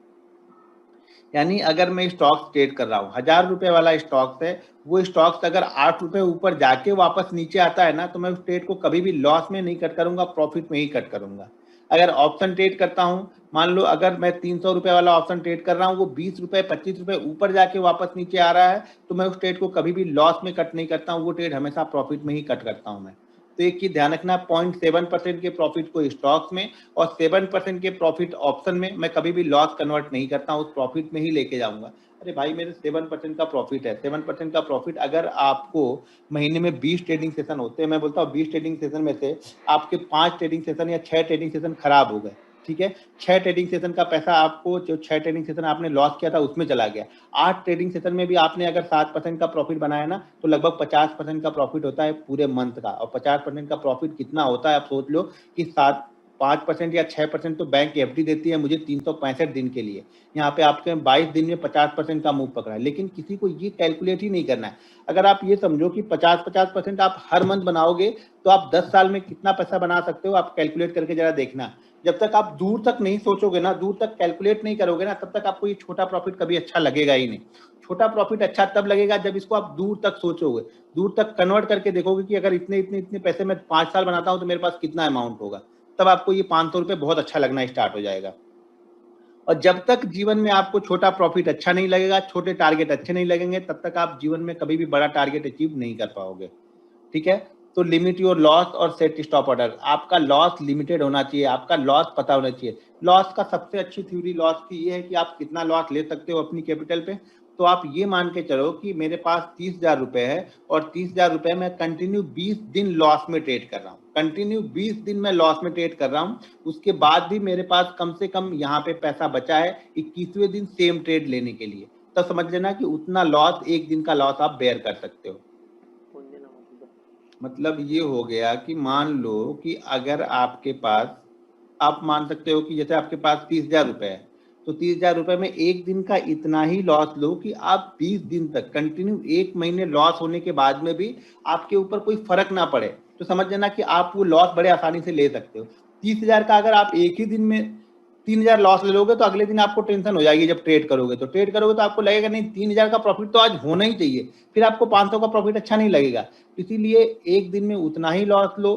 यानी अगर मैं स्टॉक्स ट्रेड कर रहा हूँ, 1,000 रुपए वाला स्टॉक्स है, वो स्टॉक्स अगर 8 रुपए ऊपर जाके वापस नीचे आता है ना, तो मैं उस ट्रेड को कभी भी लॉस में नहीं कट करूंगा, प्रॉफिट में ही कट करूंगा। अगर ऑप्शन ट्रेड करता हूँ, मान लो अगर मैं 300 रुपए वाला ऑप्शन ट्रेड कर रहा हूँ, वो 20 रुपए 25 रुपए ऊपर जाके वापस नीचे आ रहा है, तो मैं उस ट्रेड को कभी भी लॉस में कट नहीं करता हूँ, वो ट्रेड हमेशा प्रॉफिट में ही कट करता हूँ मैं। तो एक चीज ध्यान रखना, 0.7% के प्रॉफिट को स्टॉक्स में और 7% के प्रॉफिट ऑप्शन में मैं कभी भी लॉस कन्वर्ट नहीं करता हूँ, उस प्रॉफिट में ही लेके जाऊंगा। अरे भाई मेरे 7% का प्रॉफिट है, 7% का प्रॉफिट, अगर आपको महीने में 20 ट्रेडिंग सेशन होते हैं, मैं बोलता हूँ 20 ट्रेडिंग सेशन में से आपके 5 ट्रेडिंग सेशन या 6 ट्रेडिंग सेशन खराब हो गए, ठीक है, 6 ट्रेडिंग सेशन का पैसा आपको, जो 6 ट्रेडिंग सेशन आपने लॉस किया था उसमें चला गया। 8 ट्रेडिंग सेशन में भी आपने अगर 7% का प्रॉफिट बनाया ना, तो लगभग 50% का प्रॉफिट होता है पूरे मंथ का। और 50% का प्रॉफिट कितना होता है आप सोच लो कि 5% या 6% तो बैंक एफडी देती है मुझे 365 दिन के लिए। यहाँ पे आपके 22 दिन में 50% का मूव पकड़ा है, लेकिन किसी को ये कैलकुलेट ही नहीं करना है। अगर आप ये समझो कि 50% आप हर मंथ बनाओगे तो आप 10 साल में कितना पैसा बना सकते हो, आप कैलकुलेट करके जरा देखना। जब तक आप दूर तक नहीं सोचोगे ना, दूर तक कैलकुलेट नहीं करोगे ना, तब तक आपको ये छोटा प्रॉफिट कभी अच्छा लगेगा ही नहीं। छोटा प्रॉफिट अच्छा तब लगेगा जब इसको आप दूर तक सोचोगे, दूर तक कन्वर्ट करके देखोगे कि अगर इतने इतने इतने पैसे में 5 साल बनाता हूं तो मेरे पास कितना अमाउंट होगा। तब आपको ये 500 रुपए बहुत अच्छा लगना स्टार्ट हो जाएगा। और जब तक जीवन में आपको छोटा प्रॉफिट अच्छा नहीं लगेगा, छोटे टारगेट अच्छे नहीं लगेंगे, तब तक आप जीवन में कभी भी बड़ा टारगेट अचीव नहीं कर पाओगे। ठीक है, तो लिमिट योर लॉस और सेट स्टॉप ऑर्डर। आपका लॉस लिमिटेड होना चाहिए, आपका लॉस पता होना चाहिए। लॉस का सबसे अच्छी थ्योरी लॉस की ये है कि आप कितना लॉस ले सकते हो अपनी कैपिटल पे। तो आप ये मान के चलो कि मेरे पास 30,000 रुपए है, और 30,000 रुपए में कंटिन्यू 20 दिन लॉस में ट्रेड कर रहा हूँ, कंटिन्यू 20 दिन में लॉस में ट्रेड कर रहा हूँ। उसके बाद भी मेरे पास कम से कम यहाँ पे पैसा बचा है 21वें दिन सेम ट्रेड लेने के लिए। तो समझ लेना कि उतना लॉस, एक दिन का लॉस आप बेयर कर सकते हो। मतलब ये हो गया कि मान लो कि अगर आपके पास, आप मान सकते हो कि जैसे आपके पास 30,000 रुपए है, तो 30,000 रुपए में एक दिन का इतना ही लॉस लो कि आप 20 दिन तक कंटिन्यू, एक महीने लॉस होने के बाद में भी आपके ऊपर कोई फर्क ना पड़े, तो समझ लेना कि आप वो लॉस बड़े आसानी से ले सकते हो। 30,000 का अगर आप एक ही दिन में 3,000 लॉस ले लोगे तो अगले दिन आपको टेंशन हो जाएगी। जब ट्रेड करोगे तो आपको लगेगा नहीं 3,000 का प्रॉफिट तो आज होना ही चाहिए, फिर आपको 500 का प्रॉफिट अच्छा नहीं लगेगा। इसीलिए एक दिन में उतना ही लॉस लो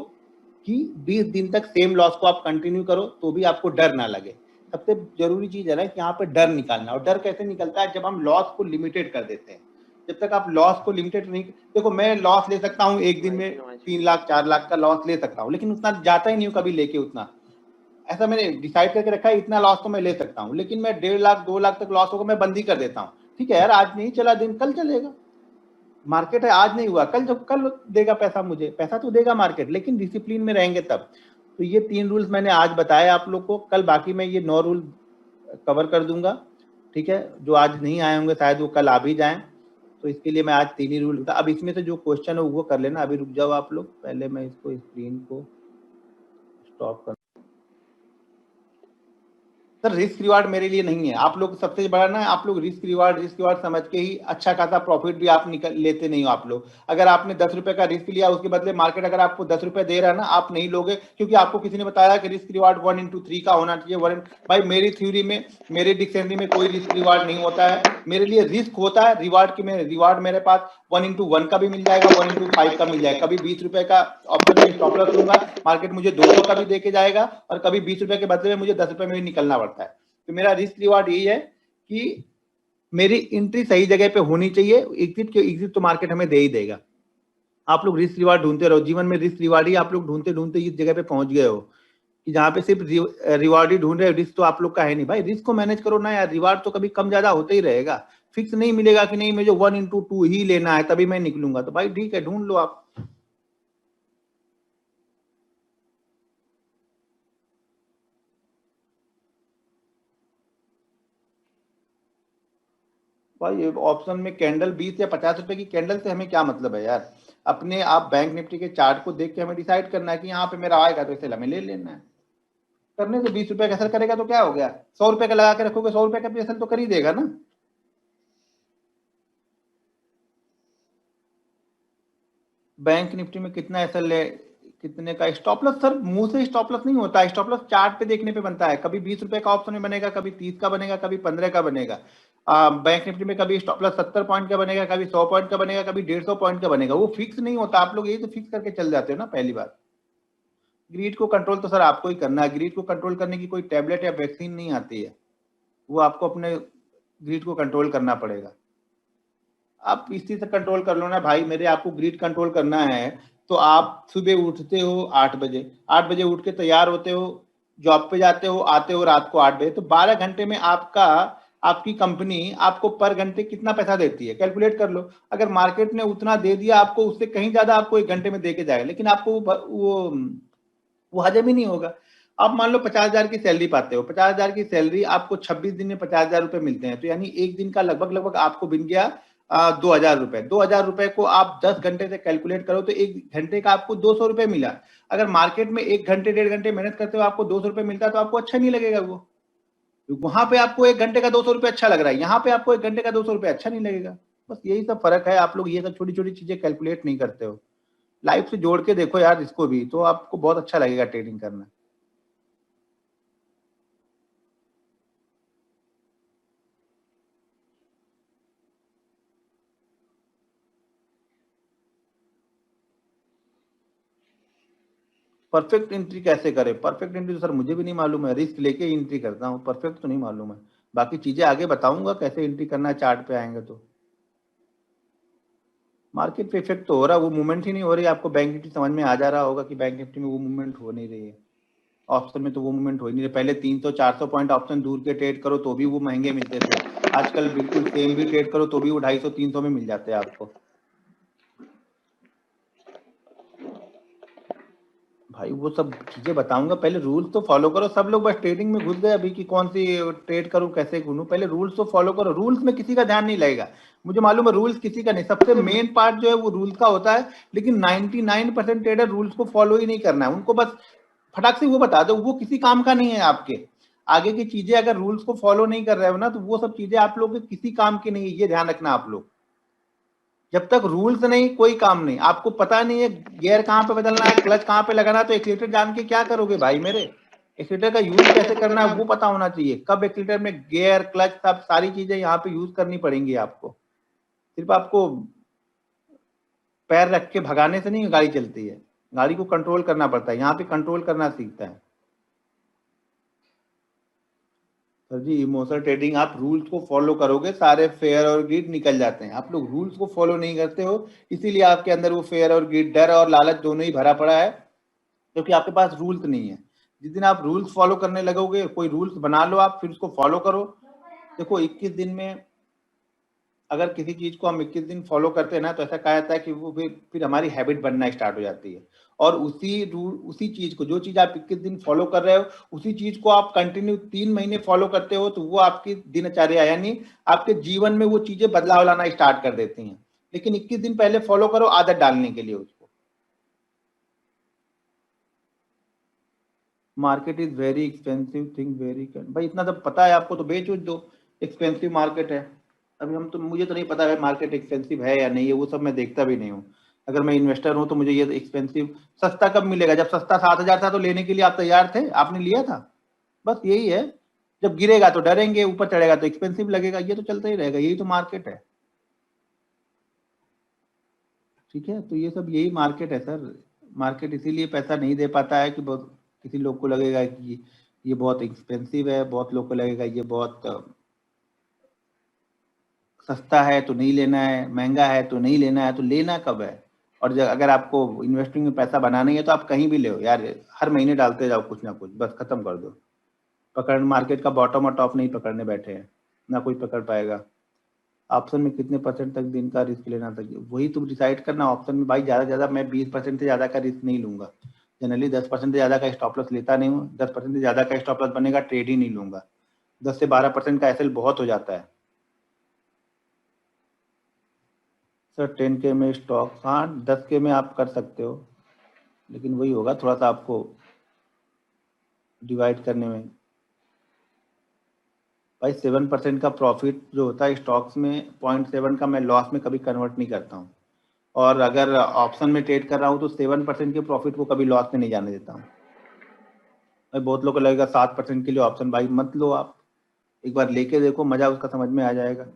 कि 20 दिन तक सेम लॉस को आप कंटिन्यू करो, तो भी आपको डर ना लगे। सबसे जरूरी चीज है ना कि यहाँ पे डर निकालना। और डर कैसे निकलता है, जब हम लॉस को लिमिटेड कर देते हैं। जब तक आप लॉस को लिमिटेड नहीं, देखो मैं लॉस ले सकता हूँ एक दिन में 3 लाख 4 लाख का लॉस ले सकता हूँ, लेकिन उतना जाता ही नहीं हूँ कभी लेके उतना। ऐसा मैंने डिसाइड करके रखा है इतना लॉस तो मैं ले सकता हूँ, लेकिन मैं 1.5 लाख 2 लाख तक लॉस होगा मैं बंद ही कर देता हूँ। ठीक है यार, आज नहीं चला दिन, कल चलेगा। मार्केट है, आज नहीं हुआ कल, जब कल देगा पैसा, मुझे पैसा तो देगा मार्केट, लेकिन डिसिप्लिन में रहेंगे तब। तो ये 3 रूल्स मैंने आज बताए आप लोग को। कल बाकी मैं ये 9 रूल कवर कर दूंगा। ठीक है, जो आज नहीं आए होंगे शायद वो कल आ भी जाएं, तो इसके लिए मैं आज 3 ही रूल। अब इसमें से जो क्वेश्चन है वो कर लेना। अभी रुक जाओ आप लोग, पहले मैं इसको स्क्रीन को स्टॉप कर। सर रिस्क रिवार्ड मेरे लिए नहीं है। आप लोग सबसे बड़ा ना, आप लोग रिस्क रिवार्ड समझ के ही अच्छा खासा प्रॉफिट भी आप निकल लेते नहीं हो आप लोग। अगर आपने 10 रुपए का रिस्क लिया, उसके बदले मार्केट अगर आपको 10 रुपए दे रहा है ना, आप नहीं लोगे, क्योंकि आपको किसी ने बताया कि रिस्क रिवार्ड 1/3 का होना चाहिए। भाई मेरी थ्योरी में, मेरे डिक्शनरी में कोई रिस्क रिवार्ड नहीं होता है। मेरे लिए रिस्क होता है रिवार्ड की। मेरे रिवार्ड मेरे पास 1/1 का भी मिल जाएगा, 1/5 का मिल जाएगा। कभी 20 रुपए का ऑप्शन में स्टॉप लॉस लूंगा, मार्केट मुझे 200 का भी देके जाएगा, और कभी 20 रुपए के बदले में मुझे 10 रुपए में भी निकलना पड़ता है। तो मेरा रिस्क रिवार्ड यही है कि मेरी एंट्री सही जगह पे होनी चाहिए। एग्जिट तो मार्केट हमें दे ही देगा। आप लोग रिस्क रिवार्ड ढूंढते रहो, जीवन में रिस्क रिवार्ड ही आप लोग ढूंढते ढूंढते इस जगह पे पहुंच गए हो कि जहां पे सिर्फ रिवार्ड ही ढूंढ रहे हो, रिस्क तो आप लोग का है नहीं। भाई रिस्क को मैनेज करो ना यार, रिवार्ड तो कभी कम ज्यादा होते ही रहेगा। फिक्स नहीं मिलेगा कि नहीं मुझे 1/2 ही लेना है तभी मैं निकलूंगा, तो भाई ठीक है ढूंढ लो आप। भाई ऑप्शन में कैंडल 20 या 50 रुपए की कैंडल से हमें क्या मतलब है यार। अपने आप बैंक निफ्टी के चार्ट को देख के हमें डिसाइड करना है कि यहाँ पे मेरा आएगा तो इसे हमें ले लेना है। करने से 20 रुपए का असर करेगा तो क्या हो गया, 100 रुपए का लगा के रखोगे, 100 रुपए का भी असर तो कर ही देगा ना। बैंक निफ्टी में कितना असर ले, कितने का स्टॉप लॉस? सर मुंह से स्टॉप लॉस नहीं होता है, स्टॉप लॉस चार्ट पे देखने पे बनता है। कभी 20 रुपए का ऑप्शन में बनेगा, कभी 30 का बनेगा, कभी 15 का बनेगा। बैंक निफ्टी में कभी स्टॉप लॉस 70 पॉइंट का बनेगा, कभी 100 पॉइंट का बनेगा, कभी 150 पॉइंट का बनेगा। वो फिक्स नहीं होता। आप लोग यही तो फिक्स करके चल जाते हो ना पहली बार। ग्रीड को कंट्रोल तो सर आपको ही करना है। ग्रीड को कंट्रोल करने की कोई टैबलेट या वैक्सीन नहीं आती है, वो आपको अपने ग्रीड को कंट्रोल करना पड़ेगा। आप इस चीज से कंट्रोल कर लो ना भाई मेरे। आपको ग्रिड कंट्रोल करना है तो आप सुबह उठते हो 8 बजे, 8 बजे उठ के तैयार होते हो, जॉब पे जाते हो, आते हो रात को 8 बजे, तो 12 घंटे में आपका, आपकी कंपनी आपको पर घंटे कितना पैसा देती है कैलकुलेट कर लो। अगर मार्केट ने उतना दे दिया आपको, उससे कहीं ज्यादा आपको 1 घंटे में दे के जाएगा, लेकिन आपको वो हजम ही नहीं होगा। आप मान लो 50,000 की सैलरी पाते हो, 50,000 की सैलरी आपको 26 दिन में 50,000 रुपए मिलते हैं, तो यानी एक दिन का लगभग लगभग आपको बिन गया 2,000 रुपए। 2,000 रुपए को आप 10 घंटे से कैलकुलेट करो तो 1 घंटे का आपको 200 रुपए मिला। अगर मार्केट में 1 घंटे 1.5 घंटे मेहनत करते हो आपको 200 रुपए मिलता है तो आपको अच्छा नहीं लगेगा वो। वहां पे आपको 1 घंटे का 200 रुपए अच्छा लग रहा है, यहाँ पे आपको 1 घंटे का 200 रुपए अच्छा नहीं लगेगा। बस यही सब फर्क है। आप लोग ये सब छोटी छोटी चीजें कैलकुलेट नहीं करते हो। लाइफ से जोड़ के देखो यार इसको भी, तो आपको बहुत अच्छा लगेगा ट्रेडिंग करना। परफेक्ट एंट्री कैसे करें? परफेक्ट एंट्री तो सर मुझे भी नहीं मालूम है, रिस्क लेके एंट्री करता हूँ, परफेक्ट तो नहीं मालूम है। बाकी चीजें आगे बताऊंगा कैसे एंट्री करना है, चार्ट पे आएंगे तो। मार्केट पे इफेक्ट तो हो रहा है, वो मूवमेंट ही नहीं हो रही। आपको बैंक निफ्टी समझ में आ जा रहा होगा कि बैंक निफ्टी में वो मूवमेंट हो नहीं रही है। ऑप्शन में तो वो मूवमेंट हो ही नहीं रही। पहले 300 400 पॉइंट ऑप्शन दूर के ट्रेड करो तो भी वो महंगे मिलते थे, आजकल बिल्कुल सेम भी ट्रेड करो तो भी वो 250 300 में मिल जाते हैं आपको। भाई वो सब चीजें बताऊंगा, पहले रूल्स तो फॉलो करो। सब लोग बस ट्रेडिंग में घुस गए अभी कि कौन सी ट्रेड करूं कैसे करूं। पहले रूल्स तो फॉलो करो। रूल्स में किसी का ध्यान नहीं लगेगा, मुझे मालूम है रूल्स किसी का नहीं। सबसे मेन पार्ट जो है वो रूल्स का होता है, लेकिन 99% ट्रेडर रूल्स को फॉलो ही नहीं करना है उनको। बस फटाक से वो बता दो, वो किसी काम का नहीं है आपके। आगे की चीजें अगर रूल्स को फॉलो नहीं कर रहे हो ना, तो वो सब चीजें आप लोग के किसी काम की नहीं है, ये ध्यान रखना आप लोग। जब तक रूल्स नहीं कोई काम नहीं। आपको पता नहीं है गियर कहाँ पे बदलना है, क्लच कहाँ पे लगाना है, तो एक्सीलेटर जान के क्या करोगे भाई मेरे। एक्सीलेटर का यूज कैसे करना है वो पता होना चाहिए। कब एक्सीलेटर में गियर क्लच सब सारी चीजें यहाँ पे यूज करनी पड़ेंगी आपको। सिर्फ आपको पैर रख के भगाने से नहीं गाड़ी चलती है, गाड़ी को कंट्रोल करना पड़ता है, यहाँ पे कंट्रोल करना सीखता है। सर जी इमोशनल ट्रेडिंग, आप रूल्स को फॉलो करोगे सारे फेयर और ग्रीड निकल जाते हैं। आप लोग रूल्स को फॉलो नहीं करते हो, इसीलिए आपके अंदर वो फेयर और ग्रीड, डर और लालच दोनों ही भरा पड़ा है, क्योंकि आपके पास रूल्स नहीं है। जिस दिन आप रूल्स फॉलो करने लगोगे, कोई रूल्स बना लो आप फिर उसको फॉलो करो। देखो 21 दिन में अगर किसी चीज को हम 21 दिन फॉलो करते हैं ना, तो ऐसा कहा जाता है कि वो फिर हमारी हैबिट बनना स्टार्ट हो जाती है। और उसी रूल उसी चीज को, जो चीज आप 21 दिन फॉलो कर रहे हो, उसी चीज को आप कंटिन्यू 3 महीने फॉलो करते हो, तो वो आपकी दिनचर्या यानी आपके जीवन में वो चीजें बदलाव लाना स्टार्ट कर देती हैं। लेकिन 21 दिन पहले फॉलो करो आदत डालने के लिए उसको। Market is very expensive thing very भाई इतना सब पता है आपको तो बेच उच दो, एक्सपेंसिव मार्केट है। अभी हम तो मुझे तो नहीं पता है मार्केट एक्सपेंसिव है या नहीं है, वो सब मैं देखता भी नहीं हूँ। अगर मैं इन्वेस्टर हूँ तो मुझे ये एक्सपेंसिव सस्ता कब मिलेगा, जब सस्ता 7,000 था तो लेने के लिए आप तैयार थे, आपने लिया था। बस यही है, जब गिरेगा तो डरेंगे, ऊपर चढ़ेगा तो एक्सपेंसिव लगेगा, ये तो चलता ही रहेगा, यही तो मार्केट है। ठीक है, तो ये सब यही मार्केट है सर। मार्केट इसीलिए पैसा नहीं दे पाता है कि बहुत किसी लोग को लगेगा कि ये बहुत एक्सपेंसिव है, बहुत लोग को लगेगा ये बहुत सस्ता है तो नहीं लेना है, महंगा है तो नहीं लेना है, तो लेना कब है। और अगर आपको इन्वेस्टिंग में पैसा बनाना ही है तो आप कहीं भी ले यार, हर महीने डालते जाओ कुछ ना कुछ, बस खत्म कर दो। पकड़ मार्केट का बॉटम और टॉप नहीं पकड़ने बैठे हैं, ना कोई पकड़ पाएगा। ऑप्शन में कितने परसेंट तक दिन का रिस्क लेना था वही तुम डिसाइड करना। ऑप्शन में भाई ज़्यादा से ज़्यादा मैं 20% से ज़्यादा का रिस्क नहीं लूंगा। जनरली 10% से ज़्यादा का स्टॉप लॉस लेता नहीं हूँ। 10% से ज़्यादा का स्टॉप लॉस बनेगा ट्रेड ही नहीं लूंगा। 10 से 12% का एसएल बहुत हो जाता है सर। 10K में स्टॉक, हाँ 10K में आप कर सकते हो, लेकिन वही होगा थोड़ा सा आपको डिवाइड करने में। भाई 7% का प्रॉफिट जो होता है स्टॉक्स में, 0.7 का मैं लॉस में कभी कन्वर्ट नहीं करता हूँ। और अगर ऑप्शन में ट्रेड कर रहा हूँ तो 7% के प्रॉफिट को कभी लॉस में नहीं जाने देता हूँ। भाई बहुत लोगों को लगेगा 7% के लिए ऑप्शन, भाई मत लो आप, एक बार लेके देखो, मजा उसका समझ में आ जाएगा।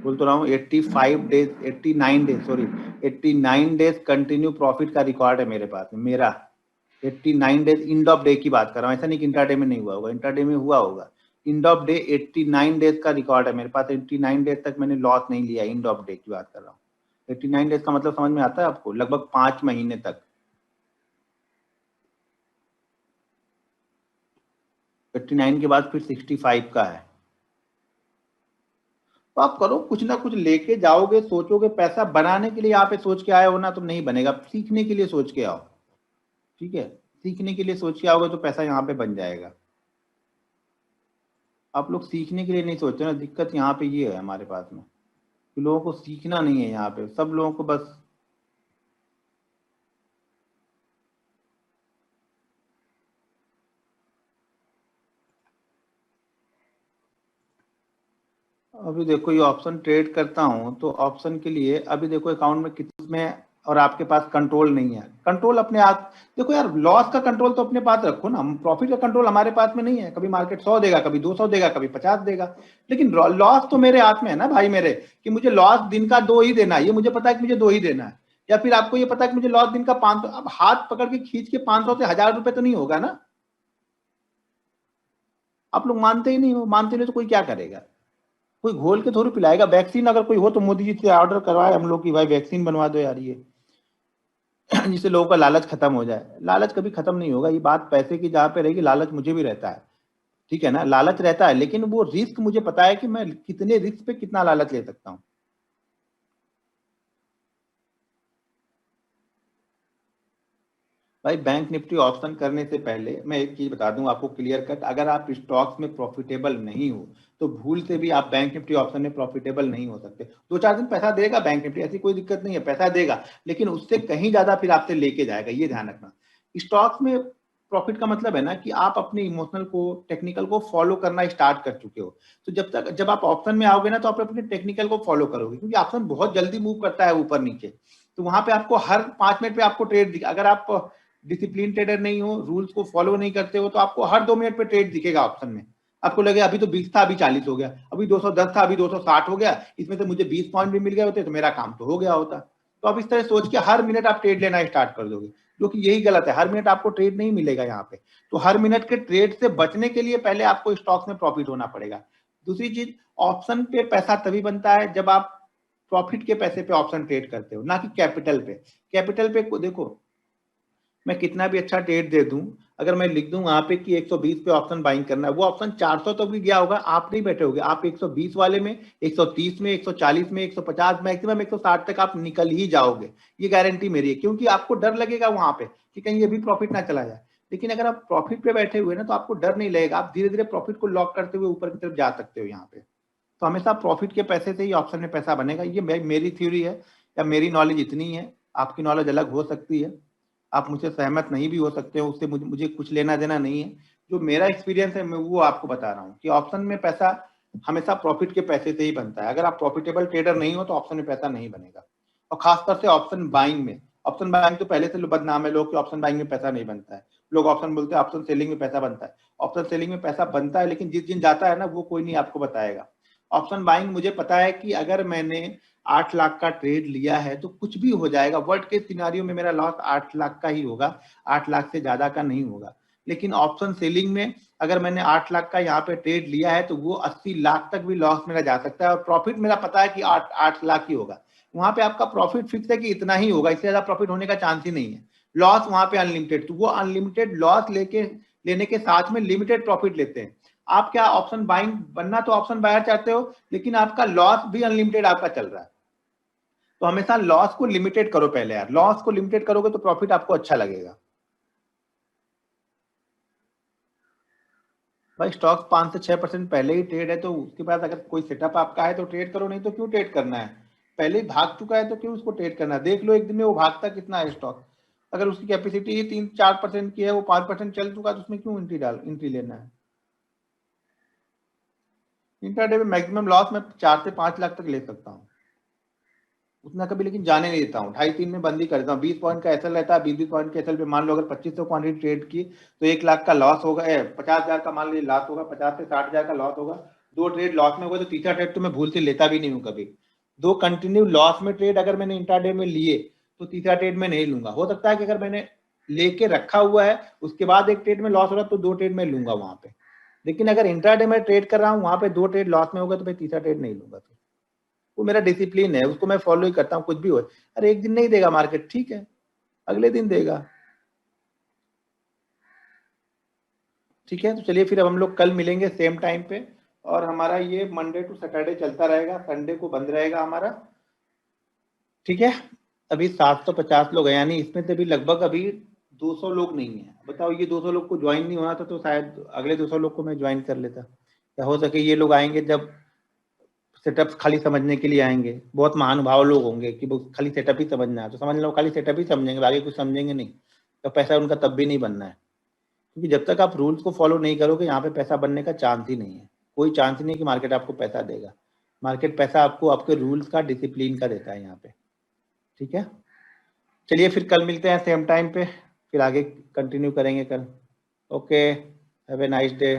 बोल तो रहा हूँ 85 days 89 days sorry 89 days continue profit का रिकॉर्ड है मेरे पास में, मेरा 89 डेज इंड ऑफ डे की बात कर रहा हूँ, ऐसा नहीं कि इंट्राडे में नहीं हुआ होगा, इंट्राडे में हुआ होगा। इंड ऑफ डे 89 डेज का रिकॉर्ड है मेरे पास, 89 डेज तक मैंने लॉस नहीं लिया, इंड ऑफ डे की बात कर रहा हूँ। 89 डेज का मतलब समझ में आता है आपको, लगभग 5 महीने तक। 89 के बाद फिर 65 का है। तो आप करो कुछ ना कुछ, लेके जाओगे, सोचोगे, पैसा बनाने के लिए यहाँ पे सोच के आए हो ना, तो नहीं बनेगा। सीखने के लिए सोच के आओ, ठीक है, सीखने के लिए सोच के आओगे तो पैसा यहाँ पे बन जाएगा। आप लोग सीखने के लिए नहीं सोचते ना, दिक्कत यहाँ पे ये है हमारे पास में कि लोगों को सीखना नहीं है। यहाँ पे सब लोगों को बस अभी देखो ये ऑप्शन ट्रेड करता हूँ तो ऑप्शन के लिए अभी देखो अकाउंट में कितने, और आपके पास कंट्रोल नहीं है। कंट्रोल अपने आप देखो यार, लॉस का कंट्रोल तो अपने पास रखो ना, प्रॉफिट का कंट्रोल हमारे पास में नहीं है। कभी मार्केट 100 देगा, कभी 200 देगा, कभी 50 देगा, लेकिन लॉस तो मेरे हाथ में है ना भाई मेरे, कि मुझे लॉस दिन का 2 ही देना है, ये मुझे पता है कि मुझे 2 ही देना है। या फिर आपको ये पता है कि मुझे लॉस दिन का 500, अब हाथ पकड़ के खींच के 500 से 1000 रुपए तो नहीं होगा ना। आप लोग मानते ही नहीं हो, मानते नहीं तो कोई क्या करेगा, कोई घोल के थोड़ी पिलाएगा। वैक्सीन अगर कोई हो तो मोदी जी से ऑर्डर करवाए हम लोग की भाई वैक्सीन बनवा दो यार ये जिससे लोगों का लालच खत्म हो जाए। लालच कभी खत्म नहीं होगा, ये बात पैसे की जहां पे रहेगी, लालच मुझे भी रहता है, ठीक है ना, लालच रहता है, लेकिन वो रिस्क मुझे पता है कि मैं कितने रिस्क पे कितना लालच ले सकता हूँ। भाई बैंक निफ्टी ऑप्शन करने से पहले मैं एक चीज बता दूं आपको क्लियर कट, अगर आप स्टॉक्स में प्रॉफिटेबल नहीं हो तो भूल से भी आप बैंक निफ्टी ऑप्शन में प्रॉफिटेबल नहीं हो सकते। 2-4 दिन पैसा देगा बैंक निफ्टी, ऐसी कोई दिक्कत नहीं है, पैसा देगा, लेकिन उससे कहीं ज्यादा फिर आपसे लेके जाएगा, ये ध्यान रखना। स्टॉक्स में प्रॉफिट का मतलब है ना कि आप अपने इमोशनल को, टेक्निकल को फॉलो करना स्टार्ट कर चुके हो। तो जब आप ऑप्शन में आओगे ना तो आप अपने टेक्निकल को फॉलो करोगे, क्योंकि ऑप्शन बहुत जल्दी मूव करता है ऊपर नीचे। तो वहां पे आपको हर 5 मिनट पे आपको ट्रेड दिखा, अगर आप डिसिप्लिन ट्रेडर नहीं हो, रूल्स को फॉलो नहीं करते हो, तो आपको हर 2 मिनट पे ट्रेड दिखेगा ऑप्शन में। आपको लगेगा अभी तो 20 था अभी 40 हो गया, अभी 210 था अभी 260 हो गया, इसमें से मुझे 20 पॉइंट भी मिल गए होते तो मेरा काम तो हो गया होता। तो आप इस तरह सोच के हर मिनट आप ट्रेड लेना स्टार्ट कर दोगे, जो कि यही गलत है। हर मिनट आपको ट्रेड नहीं मिलेगा यहाँ पे। तो हर मिनट के ट्रेड से बचने के लिए पहले आपको स्टॉक्स में प्रॉफिट होना पड़ेगा। दूसरी चीज, ऑप्शन पे पैसा तभी बनता है जब आप प्रॉफिट के पैसे पे ऑप्शन ट्रेड करते हो, ना कि कैपिटल पे। कैपिटल पे देखो, मैं कितना भी अच्छा ट्रेड दे दूं, अगर मैं लिख दूं वहां पे कि 120 पे ऑप्शन बाइंग करना है, वो ऑप्शन 400 तक भी गया होगा, आप नहीं बैठे होगे, आप 120 वाले में, 130 में, 140 में, 150, मैक्सिमम 160 तक आप निकल ही जाओगे। ये गारंटी मेरी है, क्योंकि आपको डर लगेगा वहां पे कि कहीं ये भी प्रॉफिट ना चला जाए। लेकिन अगर आप प्रॉफिट पे बैठे हुए ना तो आपको डर नहीं लगेगा, आप धीरे धीरे प्रॉफिट को लॉक करते हुए ऊपर की तरफ जा सकते हो यहाँ पे। तो हमेशा प्रॉफिट के पैसे से ही ऑप्शन में पैसा बनेगा, ये मेरी थ्योरी है, या मेरी नॉलेज इतनी है, आपकी नॉलेज अलग हो सकती है। आप मुझसे सहमत नहीं भी हो सकते हो, उससे मुझे कुछ लेना देना नहीं है। जो मेरा एक्सपीरियंस है मैं वो आपको बता रहा हूँ कि ऑप्शन में पैसा हमेशा प्रॉफिट के पैसे से ही बनता है। अगर आप प्रॉफिटेबल ट्रेडर नहीं हो तो ऑप्शन में पैसा नहीं बनेगा, और खासतौर से ऑप्शन बाइंग में। ऑप्शन बाइंग तो पहले से बदनाम है लोग कि ऑप्शन बाइंग में पैसा नहीं बनता है। लोग ऑप्शन बोलते हैं ऑप्शन सेलिंग में पैसा बनता है। ऑप्शन सेलिंग में पैसा बनता है, लेकिन जिस दिन जाता है ना वो कोई नहीं आपको बताएगा। ऑप्शन बाइंग मुझे पता है कि अगर मैंने 8 लाख का ट्रेड लिया है तो कुछ भी हो जाएगा, वर्स्ट केस सिनेरियो में मेरा लॉस 8 लाख का ही होगा, 8 लाख से ज्यादा का नहीं होगा। लेकिन ऑप्शन सेलिंग में अगर मैंने 8 लाख का यहाँ पे ट्रेड लिया है तो वो 80 लाख तक भी लॉस मेरा जा सकता है, और प्रॉफिट मेरा पता है कि 8 लाख ही होगा। वहां पे आपका प्रॉफिट फिक्स है कि इतना ही होगा, इससे ज्यादा प्रॉफिट होने का चांस ही नहीं है। लॉस वहां पे अनलिमिटेड, तो वो अनलिमिटेड लॉस लेने के साथ में लिमिटेड प्रॉफिट लेते हैं। आप क्या ऑप्शन बाइंग बनना तो ऑप्शन बायर चाहते हो, लेकिन आपका लॉस भी अनलिमिटेड आपका चल रहा है। तो हमेशा लॉस को लिमिटेड करो पहले यार, लॉस को लिमिटेड करोगे तो प्रॉफिट आपको अच्छा लगेगा। भाई स्टॉक 5 से 6% पहले ही ट्रेड है, तो उसके बाद अगर कोई सेटअप आपका है तो ट्रेड करो, नहीं तो क्यों ट्रेड करना है। पहले ही भाग चुका है तो क्यों उसको ट्रेड करना है। देख लो एक दिन में वो भागता कितना है स्टॉक। अगर उसकी कैपेसिटी ही 3-4% की है, वो 5% चल चुका, तो उसमें क्यों एंट्री लेना है। इंट्राडे में मैक्सिमम लॉस मैं 4 से 5 लाख तक ले सकता हूँ, उतना कभी लेकिन जाने नहीं देता हूँ। 2.5-3 में बंद ही कर देता हूँ। 20 पॉइंट का एसएल रहता है, 20 पॉइंट के एसएल पे मान लो अगर 2500 क्वांटिटी ट्रेड की तो 1 लाख का लॉस होगा, 50,000 का मान लीजिए लॉस होगा, 50 से 60,000 का लॉस होगा। 2 ट्रेड लॉस में होगा तो तीसरा ट्रेड तो मैं भूल से लेता भी नहीं हूँ कभी। 2 कंटिन्यू लॉस में ट्रेड अगर मैंने इंट्राडे में लिए तो तीसरा ट्रेड में नहीं लूंगा। हो सकता है कि अगर मैंने लेके रखा हुआ है उसके बाद एक ट्रेड में लॉस हो रहा है तो 2 ट्रेड में लूंगा वहां पे। लेकिन अगर इंट्राडे में ट्रेड कर रहा हूँ वहां पे 2 ट्रेड लॉस में होगा तो मैं तीसरा ट्रेड नहीं लूंगा। तो वो मेरा डिसिप्लिन है, उसको मैं फॉलो ही करता हूँ कुछ भी हो। अरे एक दिन नहीं देगा मार्केट, ठीक है, अगले दिन देगा। ठीक है, तो चलिए फिर अब हम लोग कल मिलेंगे सेम टाइम पे, और हमारा ये मंडे टू सैटरडे चलता रहेगा, संडे को बंद रहेगा हमारा। ठीक है, अभी 750 लोग हैं, यानी इसमें से भी लगभग अभी 200 लोग नहीं है। बताओ, ये 200 लोग को ज्वाइन नहीं होना था तो शायद अगले 200 लोग को मैं ज्वाइन कर लेता। या हो सके ये लोग आएंगे जब सेटअप खाली समझने के लिए आएंगे, बहुत महानुभाव लोग होंगे कि वो खाली सेटअप ही समझना है, तो समझ लो खाली सेटअप ही समझेंगे, बाकी कुछ समझेंगे नहीं, तो पैसा उनका तब भी नहीं बनना है। क्योंकि जब तक आप रूल्स को फॉलो नहीं करोगे यहाँ पे पैसा बनने का चांस ही नहीं है। कोई चांस ही नहीं कि मार्केट आपको पैसा देगा। मार्केट पैसा आपको आपके रूल्स का, डिसिप्लिन का देता है यहाँ पे। ठीक है, चलिए फिर कल मिलते हैं सेम टाइम पे, फिर आगे कंटिन्यू करेंगे कल। Okay, have a nice day.